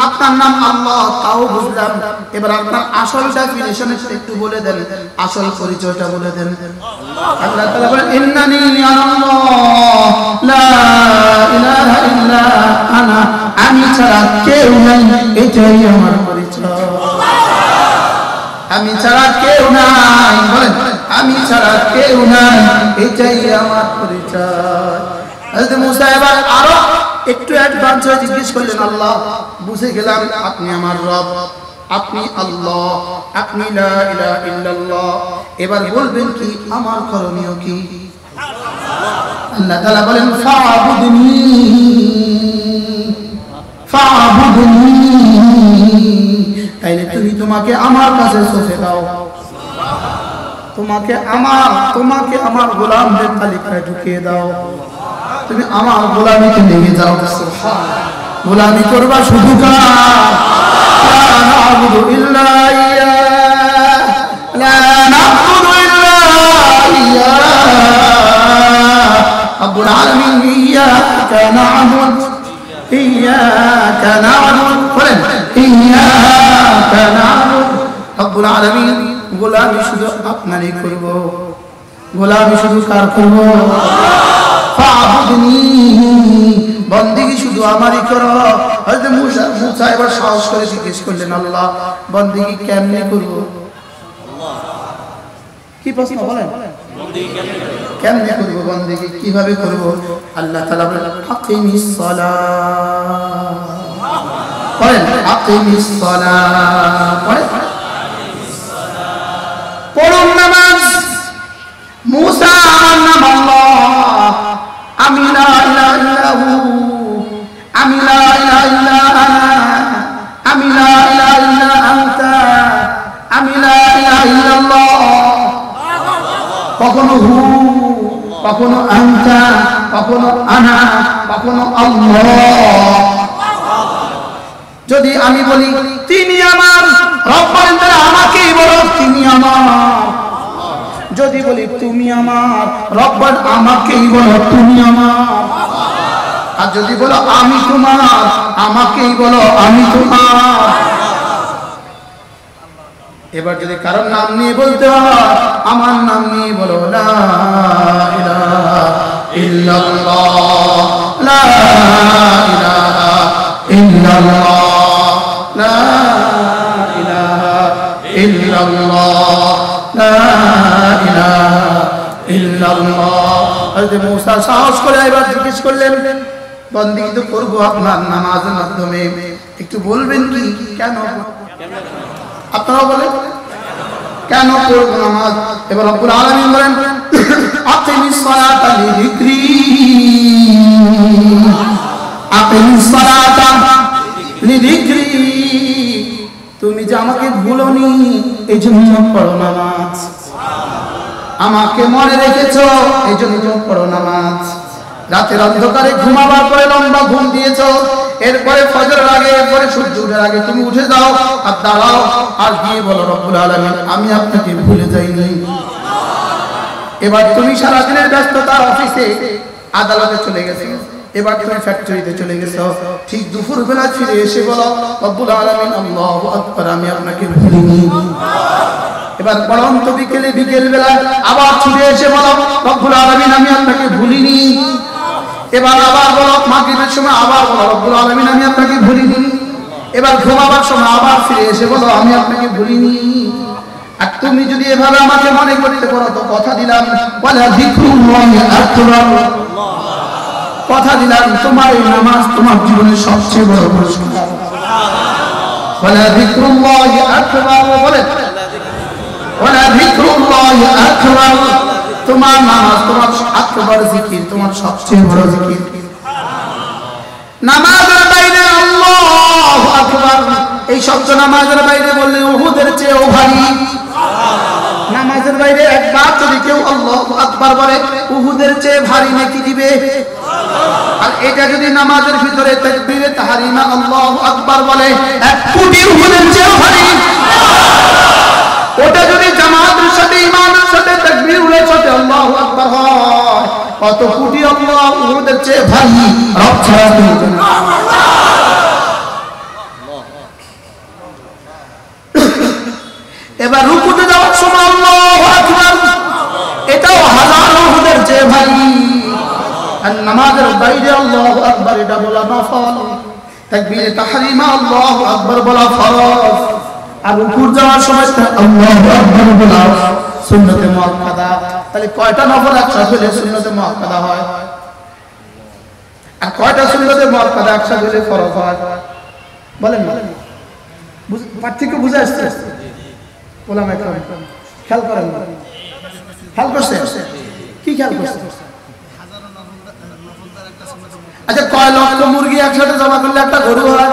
আপনার নাম আল্লাহ, তাও বুঝলাম, এবার আপনার আসল ডেফিনিশন একটু বলে দেন, আসল পরিচয়টা বলে দেন। আল্লাহ তাআলা বলেন, ইন্নানি আনাল্লাহ, লা ইলাহা ইল্লা আনা, আমি ছাড়া কেউ নাই, এটাই আমার পরিচয়। আমি ছাড়া কেউ নাই, বলেন আমি ছাড়া কেউ নাই, এটাই আমার পরিচয়। হযরত মূসা এবার আরো একটু অ্যাডভান্স হয়ে জিজ্ঞেস করলেন, আল্লাহ বুঝে গেলাম আপনি আমার রব, আপনি আল্লাহ, আপনি লা ইলাহা ইল্লাল্লাহ, এবার বলবেন কি আমার করণীয় কি? আল্লাহ তাআলা বলেন, ফাবুদনি ফাবুদনি, তাইলে তোমাকে আমার কাছে সঁপে দাও, তোমাকে আমার গোলামদের তালিকায় ঢুকিয়ে দাও, তুমি আমার গোলামিতে লেগে যাও। গোলামি করবা শুধু কার? লা না'বুদু ইল্লা ইয়্যাহ, লা না'বুদু ইল্লা ইয়্যাহ, রব্বুল আলামিন, ইয়্যাকা না'বুদু, ইয়্যাকা না'বুদু, বলেন ইয়্যাকা না'বুদু, রব্বুল আলামিন, গোলামি শুধু আপনারই করব। গোলামি শুধু কার করব? ফাবুদনি, বন্দেগী শুধু আমারই করো। হযরত মূসা এবার সাহস করে জিজ্ঞেস করলেন, আল্লাহ বন্দেগী কেমনে করব? কি প্রশ্ন বলেন? কেমনে করব বন্দেগী, কিভাবে করব? আল্লাহ তাআলা বলেন, আকিমিস সালাহ, বলেন আকিমিস সালাহ, বলেন পড়ুন নামাজ। মূসা আমার নাম আল্লাহ, আমি লা ইলাহা ইল্লাহু, আমি লা ইলাহা ইল্লা আনা, আমি লা ইলাহা ইল্লা আনতা, আমি লা ইলাহা ইল্লাল্লাহ। কখনো হু, কখনো আনতা, কখনো আনা, কখনো আল্লাহ। যদি আমি বলি তিনি আমার রব, বলেন তাহলে আমাকেই বলো তিনি আমার। যদি বলি তুমি আমার রব, বল আমাকেই বলো তুমি আমার। আর যদি বলো আমি তোমার, আমাকেই বলো আমি তোমার। এবার যদি কারোর নাম নিয়ে বলতে হয়, আমার নাম নিয়ে বলো, লা ইলাহা ইল্লাল্লাহ, লা ইলাহা ইল্লাল্লাহ, লা ইলাহা ইল্লাল্লাহ, লা ইলাহা ইল্লাল্লাহ। হযরত মূসা সাহস করে এবার জিজ্ঞেস করলেন, বন্দেগী তো করবো আপনার নামাজের মাধ্যমে, একটু বলবেন কি কেন? আপনারা বলেন কেন পড়ব নামাজ? এবার রব্বুল আলামিন বলেন আকিমিস সালাতা লিযিকরি, আকিমিস সালাতা লিযিকরি, তুমি যে আমাকে ভুলোনি এই জন্য পড়ো নামাজ, আমাকে মনে রেখেছো এই জন্য পড়ো নামাজ। রাতের অন্ধকারে ঘুমাবার পরে লম্বা ঘুম দিয়েছো, এরপরে ফজরের আগে এরপরে সূর্য ওঠার আগে তুমি উঠে যাও আর দাঁড়াও আর গিয়ে বলো রব্বুল আলামিন আমি আপনাকে ভুলে যাইনি। এবার তুমি সারাদিনের ব্যস্ততা অফিসে আদালতে চলে গেছো, এবার তুমি ফ্যাক্টরিতে চলে গেছো, ঠিক দুপুর বেলা ফিরে এসে বলো রব্বুল আলামিন আল্লাহু আকবার আমি আপনাকে ভুলিনি। এবার পড়ন্ত বিকেল বেলা আবার ছুটে এসে বলো রব্বুল আলামিন আমি আপনাকে ভুলিনি। এবার আবার বলো মাগরিবের সময় আবার বলো রব্বুল আলামিন আমি আপনাকে ভুলিনি। এবার ঘুমাবার সময় আবার ফিরে এসে বলো আমি আপনাকে ভুলিনি। আর তুমি যদি এভাবে আমাকে মনে করতে পারো তো কথা দিলাম ওয়ালা যিকরুল্লাহি আকবার, কথা দিলাম তোমার এই নামাজ তোমার জীবনের সবচেয়ে বড় পুরস্কার। ওয়ালা যিকরুল্লাহি আকবার, বলে ওয়ালা যিকরুল্লাহি আকবার, তোমার নামাজ তোমার আকবার জিকির, তোমার সবচেয়ে বড় জিকির। নামাজের বাইরে আল্লাহু আকবার এই শব্দ নামাজের বাইরে বললে উহুদের চেয়েও ভারী। নামাজের বাইরে একবার যদি কেউ আল্লাহু আকবার বলে উহুদের চেয়ে ভারী নেকি দিবে। আর এটা যদি নামাজের ভিতরে তাকবীরে তাহরিমা আল্লাহু আকবার বলে 1 কোটি উহুদের চেয়েও ভারী। ওটা যদি জামাতের সাথে ইমামের সাথে তাকবীর উল্লেখ সাথে আল্লাহু আকবার হয় কত কোটি আল্লাহ উহুদের চেয়ে ভারী। রব ছাড়া কেউ জানে না। এবার রুকুতে যাওয়ার সময় আল্লাহু আকবার এটাও হাজার উহুদের চেয়ে ভারী। আর নামাজের বাইরে আল্লাহু আকবার এটা বলা নফল, তাকবীরে তাহরিমা আল্লাহু আকবার বলা ফরজ। আর রুকুর যাওয়ার সময় আল্লাহু আকবার বলা সুন্নতে মুআক্কাদা। তাহলে কয়টা নফল একসাথে হলে সুন্নতে মুআক্কাদা হয় আর কয়টা সুন্নতে মুআক্কাদা একসাথে হলে ফরজ হয়? বলেন বলেন, পার্থক্য বুঝে আসছে? ওলামায়ে কেরাম খেয়াল করেন, খেয়াল করছে? কি খেয়াল করছে? আচ্ছা কয় লক্ষ মুরগি একসাথে জমা করলে একটা গরু হয়?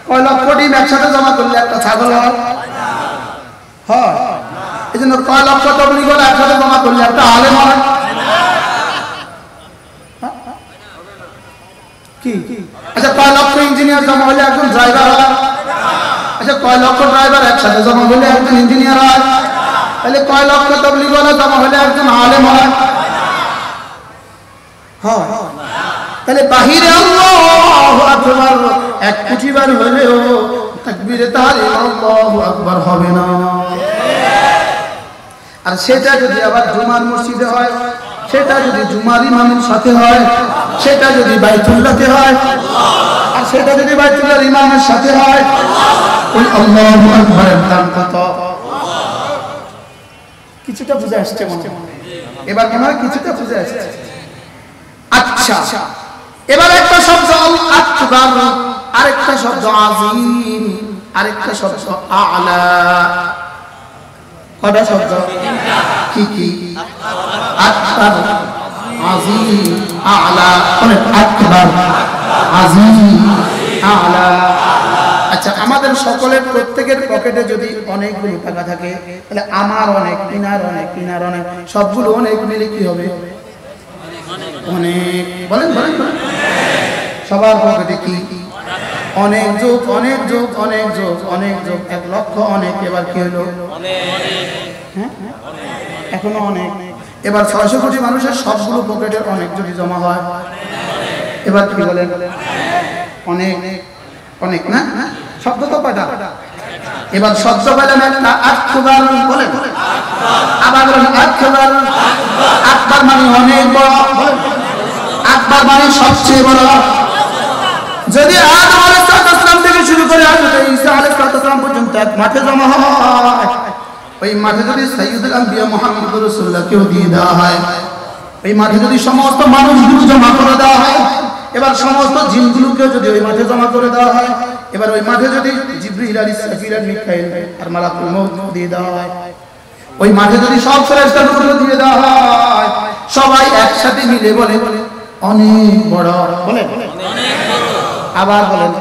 কয় লক্ষ ডিম একসাথে জমা করলে একটা ছাগল হয়? হয়। এই জন্য কয় লক্ষ তবলিগ একসাথে জমা করলে একটা আলেম হয়? কি? আচ্ছা কয় লক্ষ ইঞ্জিনিয়ার জমা হলে একজন ড্রাইভার হয়? আচ্ছা কয় লক্ষ ড্রাইভার একসাথে জমা হলে একজন ইঞ্জিনিয়ার হয়? তাহলে কয় লক্ষ তবলিগ জমা হলে একজন আলেম হয়? হয়। তাহলে বাহিরে আল্লাহু আকবার 1 কোটি বার হলেও তাকবীরে তাহরিম আল্লাহু আকবার হবে না। আর সেটা যদি আবার জুমার মসজিদে হয়, সেটা যদি জুমার ইমামের সাথে হয়, সেটা যদি বাইতুল্লাহতে হয়, আর সেটা যদি বাইতুল্লাহর ইমামের সাথে হয়, ওই আল্লাহু আকবারের দাম কত? কিছুটা বুঝে আসছে মনে হয়? এবার মনে হয় কিছুটা বুঝে আসছে। আচ্ছা এবার একটা শব্দ আকবার, আরেকটা শব্দ আজিম, আরেকটা শব্দ আলা। কয়টা শব্দ? কি কি? আকবার, আজিম, আলা। বলেন আকবার, আজিম, আলা। আচ্ছা আমাদের সকলের প্রত্যেকের পকেটে যদি অনেকগুলো টাকা থাকে তাহলে আমার অনেক, ইনার অনেক, ইনার অনেক, সবগুলো অনেক মিলে কি হবে? অনেক। বলেন বলেন বলেন, সবার পকেটে কি? অনেক যোগ অনেক যোগ অনেক যোগ অনেক যোগ 1 লক্ষ অনেক। এবার কি হলো? হ্যাঁ এখনো অনেক। এবার 600 কোটি মানুষের সবগুলো পকেটের অনেক যদি জমা হয় এবার কি বলেন? অনেক। অনেক না? শব্দ তো কয়টা? এবার শব্দ বলেন একটা আকবার। বলেন আবার বলেন আকবার। আকবার মানে অনেক বড়, আকবার মানে সবচেয়ে বড়। যদি আদম আলাইহিস সালাম থেকে শুরু করে হযরত ঈসা আলাইহিস সালাম পর্যন্ত এক মাঠে জমা হয়, ওই মাঠে যদি সাইয়্যিদুল আম্বিয়া মুহাম্মদুর রাসূলুল্লাহকেও দিয়ে দেওয়া হয়, ওই মাঠে যদি সমস্ত মানুষগুলো জমা করে দেওয়া হয়, এবার সমস্ত জিনগুলোকেও যদি ওই মাঠে জমা করে দেওয়া হয়, এবার ওই মাঠে যদি জিবরিল আর ইসরাফিল আর মিকাইল আর মালাকুল মউত দিয়ে দেওয়া হয়, ওই মাঠে যদি সব ফেরেশতাগুলো দিয়ে দেওয়া হয়, সবাই একসাথে মিলে বলে অনেক বড়, বলে আবার বলেন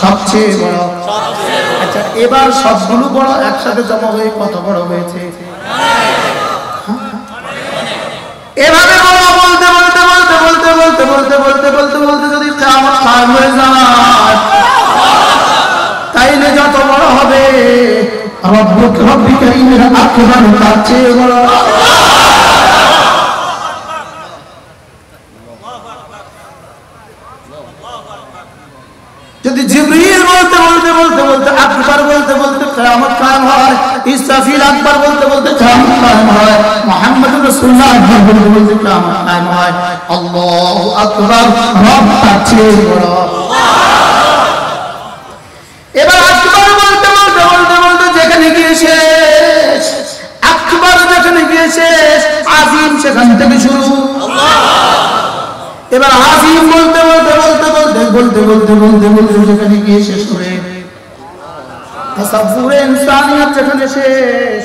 সবচেয়ে বড়। আচ্ছা, এবার সবগুলো বড় একসাথে জমা হয়ে কত বড় হয়েছে? এভাবে বলতে বলতে বলতে বলতে বলতে বলতে বলতে বলতে বলতে যদি কিয়ামত কায়েম হয়ে যায়, তাইলে যত বড় হবে রব্বি কারীমের আকবার তার চেয়ে বড়। যদি জিবরিল বলতে বলতে বলতে বলতে আকবার বলতে বলতে কিয়ামত কায়েম হয়, ইসরাফিল আকবার বলতে বলতে কিয়ামত কায়েম হয়, মুহাম্মদুর রাসূলুল্লাহ আকবার বলতে বলতে কিয়ামত কায়েম হয়, আল্লাহু আকবার, রব তার চেয়ে বড়। এবার আকবার বলতে বলতে বলতে বলতে যেখানে গিয়ে শেষ, আকবার যেখানে গিয়ে শেষ, আজিম সেখান থেকে শুরু। এবার আজিম বলতে বলতে বলতে বলতে বলতে বলতে বলতে বলতে যেখানে গিয়ে শেষ করে তাসাব্বুরে ইনসানিয়াত যেখানে শেষ,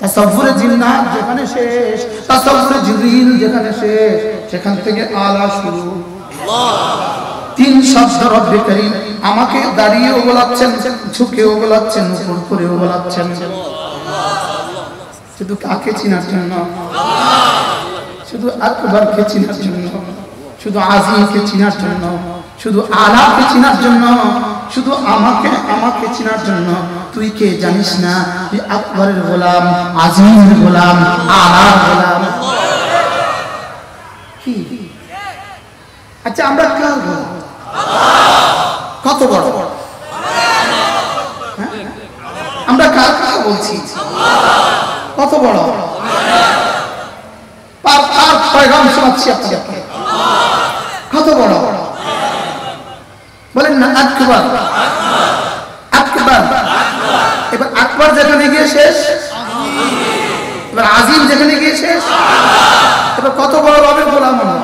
তাসাব্বুরে জিন্নাত যেখানে শেষ, তাসাব্বুরে জিবরিল যেখানে শেষ, সেখান থেকে আলা শুরু। তিন শব্দ রব্বে কারীম আমাকে দাঁড়িয়েও বলাচ্ছেন, ঝুঁকেও বলাচ্ছেন, উপর করেও বলাচ্ছেন। শুধু কাকে চিনার জন্য? শুধু আকবরকে চিনার জন্য, শুধু আজিমকে চিনার জন্য, শুধু আলাকে চিনার জন্য, শুধু আমাকে চিনার জন্য। তুই কে জানিস না? তুই আকবরের গোলাম, আজিমের গোলাম, আলার গোলাম। কি আচ্ছা, আমরা কার গোলাম? কত বড়? আমরা কার কথা বলছি? কত বড়? কার পয়গাম শোনাচ্ছি আপনাকে? কত বড়? বলেন না আকবার, আকবার। এবার আকবার যেখানে গিয়ে শেষ, এবার আজিম যেখানে গিয়ে শেষ, এবার কত বড় রবের গোলাম আমরা?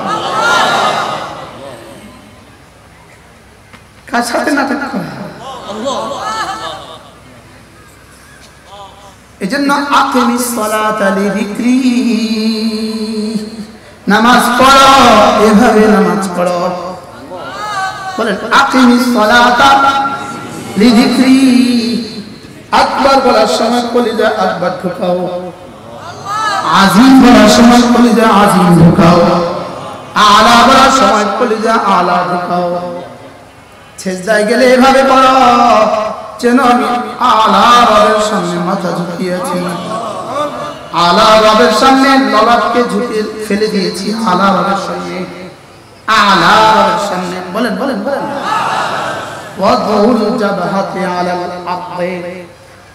কার সাথে নাটক করা? এজন্য আকিমিস সালাতা লিযিকরি, নামাজ পড়ো, এভাবে নামাজ পড়ো। বলেন আকিমিস সালাতা লিযিকরি। আকবার বলার সময় কলিজা আকবার ঢুকাও, আজিম বলার সময় কলিজা আজিম ঢুকাও, আলা বলার সময় কলিজা আলা ঢুকাও। সেজদায় গেলে এভাবে পড়ো যেন আমি আলা রবের সামনে মাথা ঝুঁকিয়েছি, আলা রবের সামনে ললাটকে ঝুঁকিয়ে ফেলে দিয়েছি, আলা রবের সামনে, আলা রবের সামনে। বলেন বলেন বলেন ওয়াদউল জাবহাতি আলাল আরদি,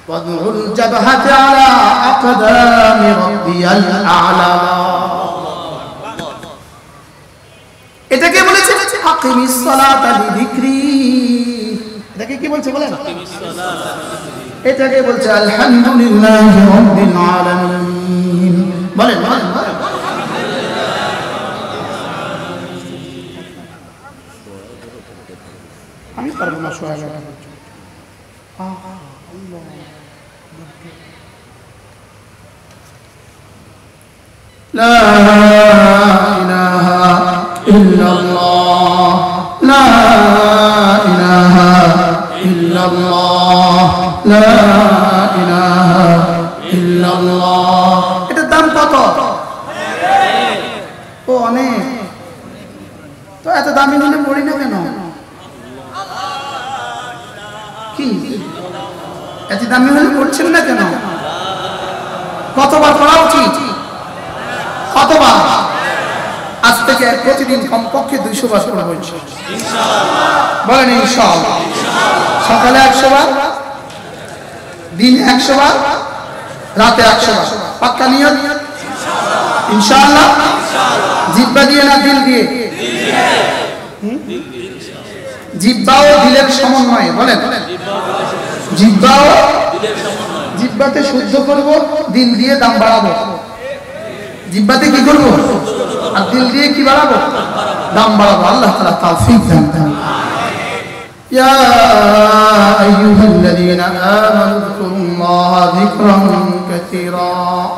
ওয়াদউল জাবহাতি আলা আকদামি রাব্বিয়াল আ'লা। এটাকে বলেছে আকিমিস সালাতা লিযিকরি। এটাকে কি বলছে বলেন? এটাকে বলছে আলহামদুলিল্লাহি রাব্বিল আলামিন। বলেন বলেন বলেন। আমি পারবো না সোয়া গেল। লা ইলাহা ইল্লাল্লাহ, লা ইলাহা ইল্লাল্লাহ, লা ইলাহা ইল্লাল্লাহ। এটার দাম কত? ও অনেক। তো এত দামি হলে পড়ি না কেন? কি এত দামি হলে পড়ছেন না কেন? কতবার পড়া উচিত? কতবার? আজ থেকে প্রতিদিন কমপক্ষে 200 বার পড়ব ইনশাআল্লাহ। বলেন ইনশাআল্লাহ। সকালে 100 বার, দিনে 100 বার, রাতে 100 বার। পাক্কা নিয়ত ইনশাআল্লাহ। জিহ্বা দিয়ে না দিল দিয়ে? জিহ্বা ও দিলের সমন্বয়ে। বলেন জিহ্বা ও, জিহ্বাতে শুদ্ধ করব, দিল দিয়ে দাম বাড়াবো। জিহ্বাতে কি করব আর দিল দিয়ে কি বাড়াবো? দাম বাড়াবো। আল্লাহ তাআলা তৌফিক দান করেন। يا أيها الذين آمنوا اذكروا الله ذكرا كثيرا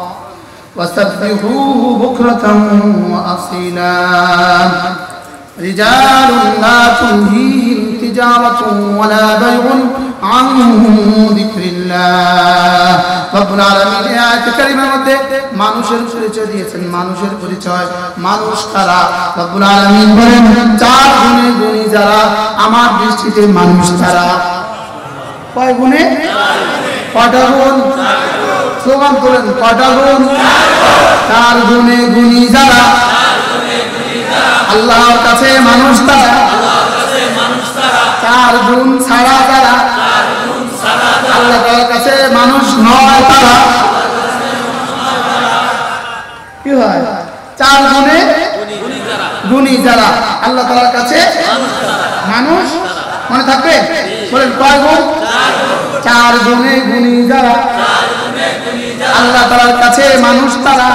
وسبحوه بكرة وأصيلا رجال لا تلهيهم تجارة ولا بيع عن ذكر الله رب العالمين এই আয়াতে কারিমার মধ্যে মানুষের পরিচয় দিয়েছেন মানুষের পরিচয় মানুষ কারা রব্বুল আলামিন বলেন চার গুণে গুণী যারা আমার দৃষ্টিতে মানুষ তারা কয় গুণে কয়টা গুণ স্লোগান তোলেন কয়টা গুণ চার গুণে গুণী যারা আল্লাহর কাছে মানুষ তারা চার গুণ ছাড়া যারা আল্লাহর কাছে মানুষ নয় তারা কি হয় চার গুণে গুণী যারা আল্লাহ তাআলার কাছে মানুষ মনে থাকবে বলেন কয় গুণ চার গুণে গুণী যারা আল্লাহ তাআলার কাছে মানুষ তারা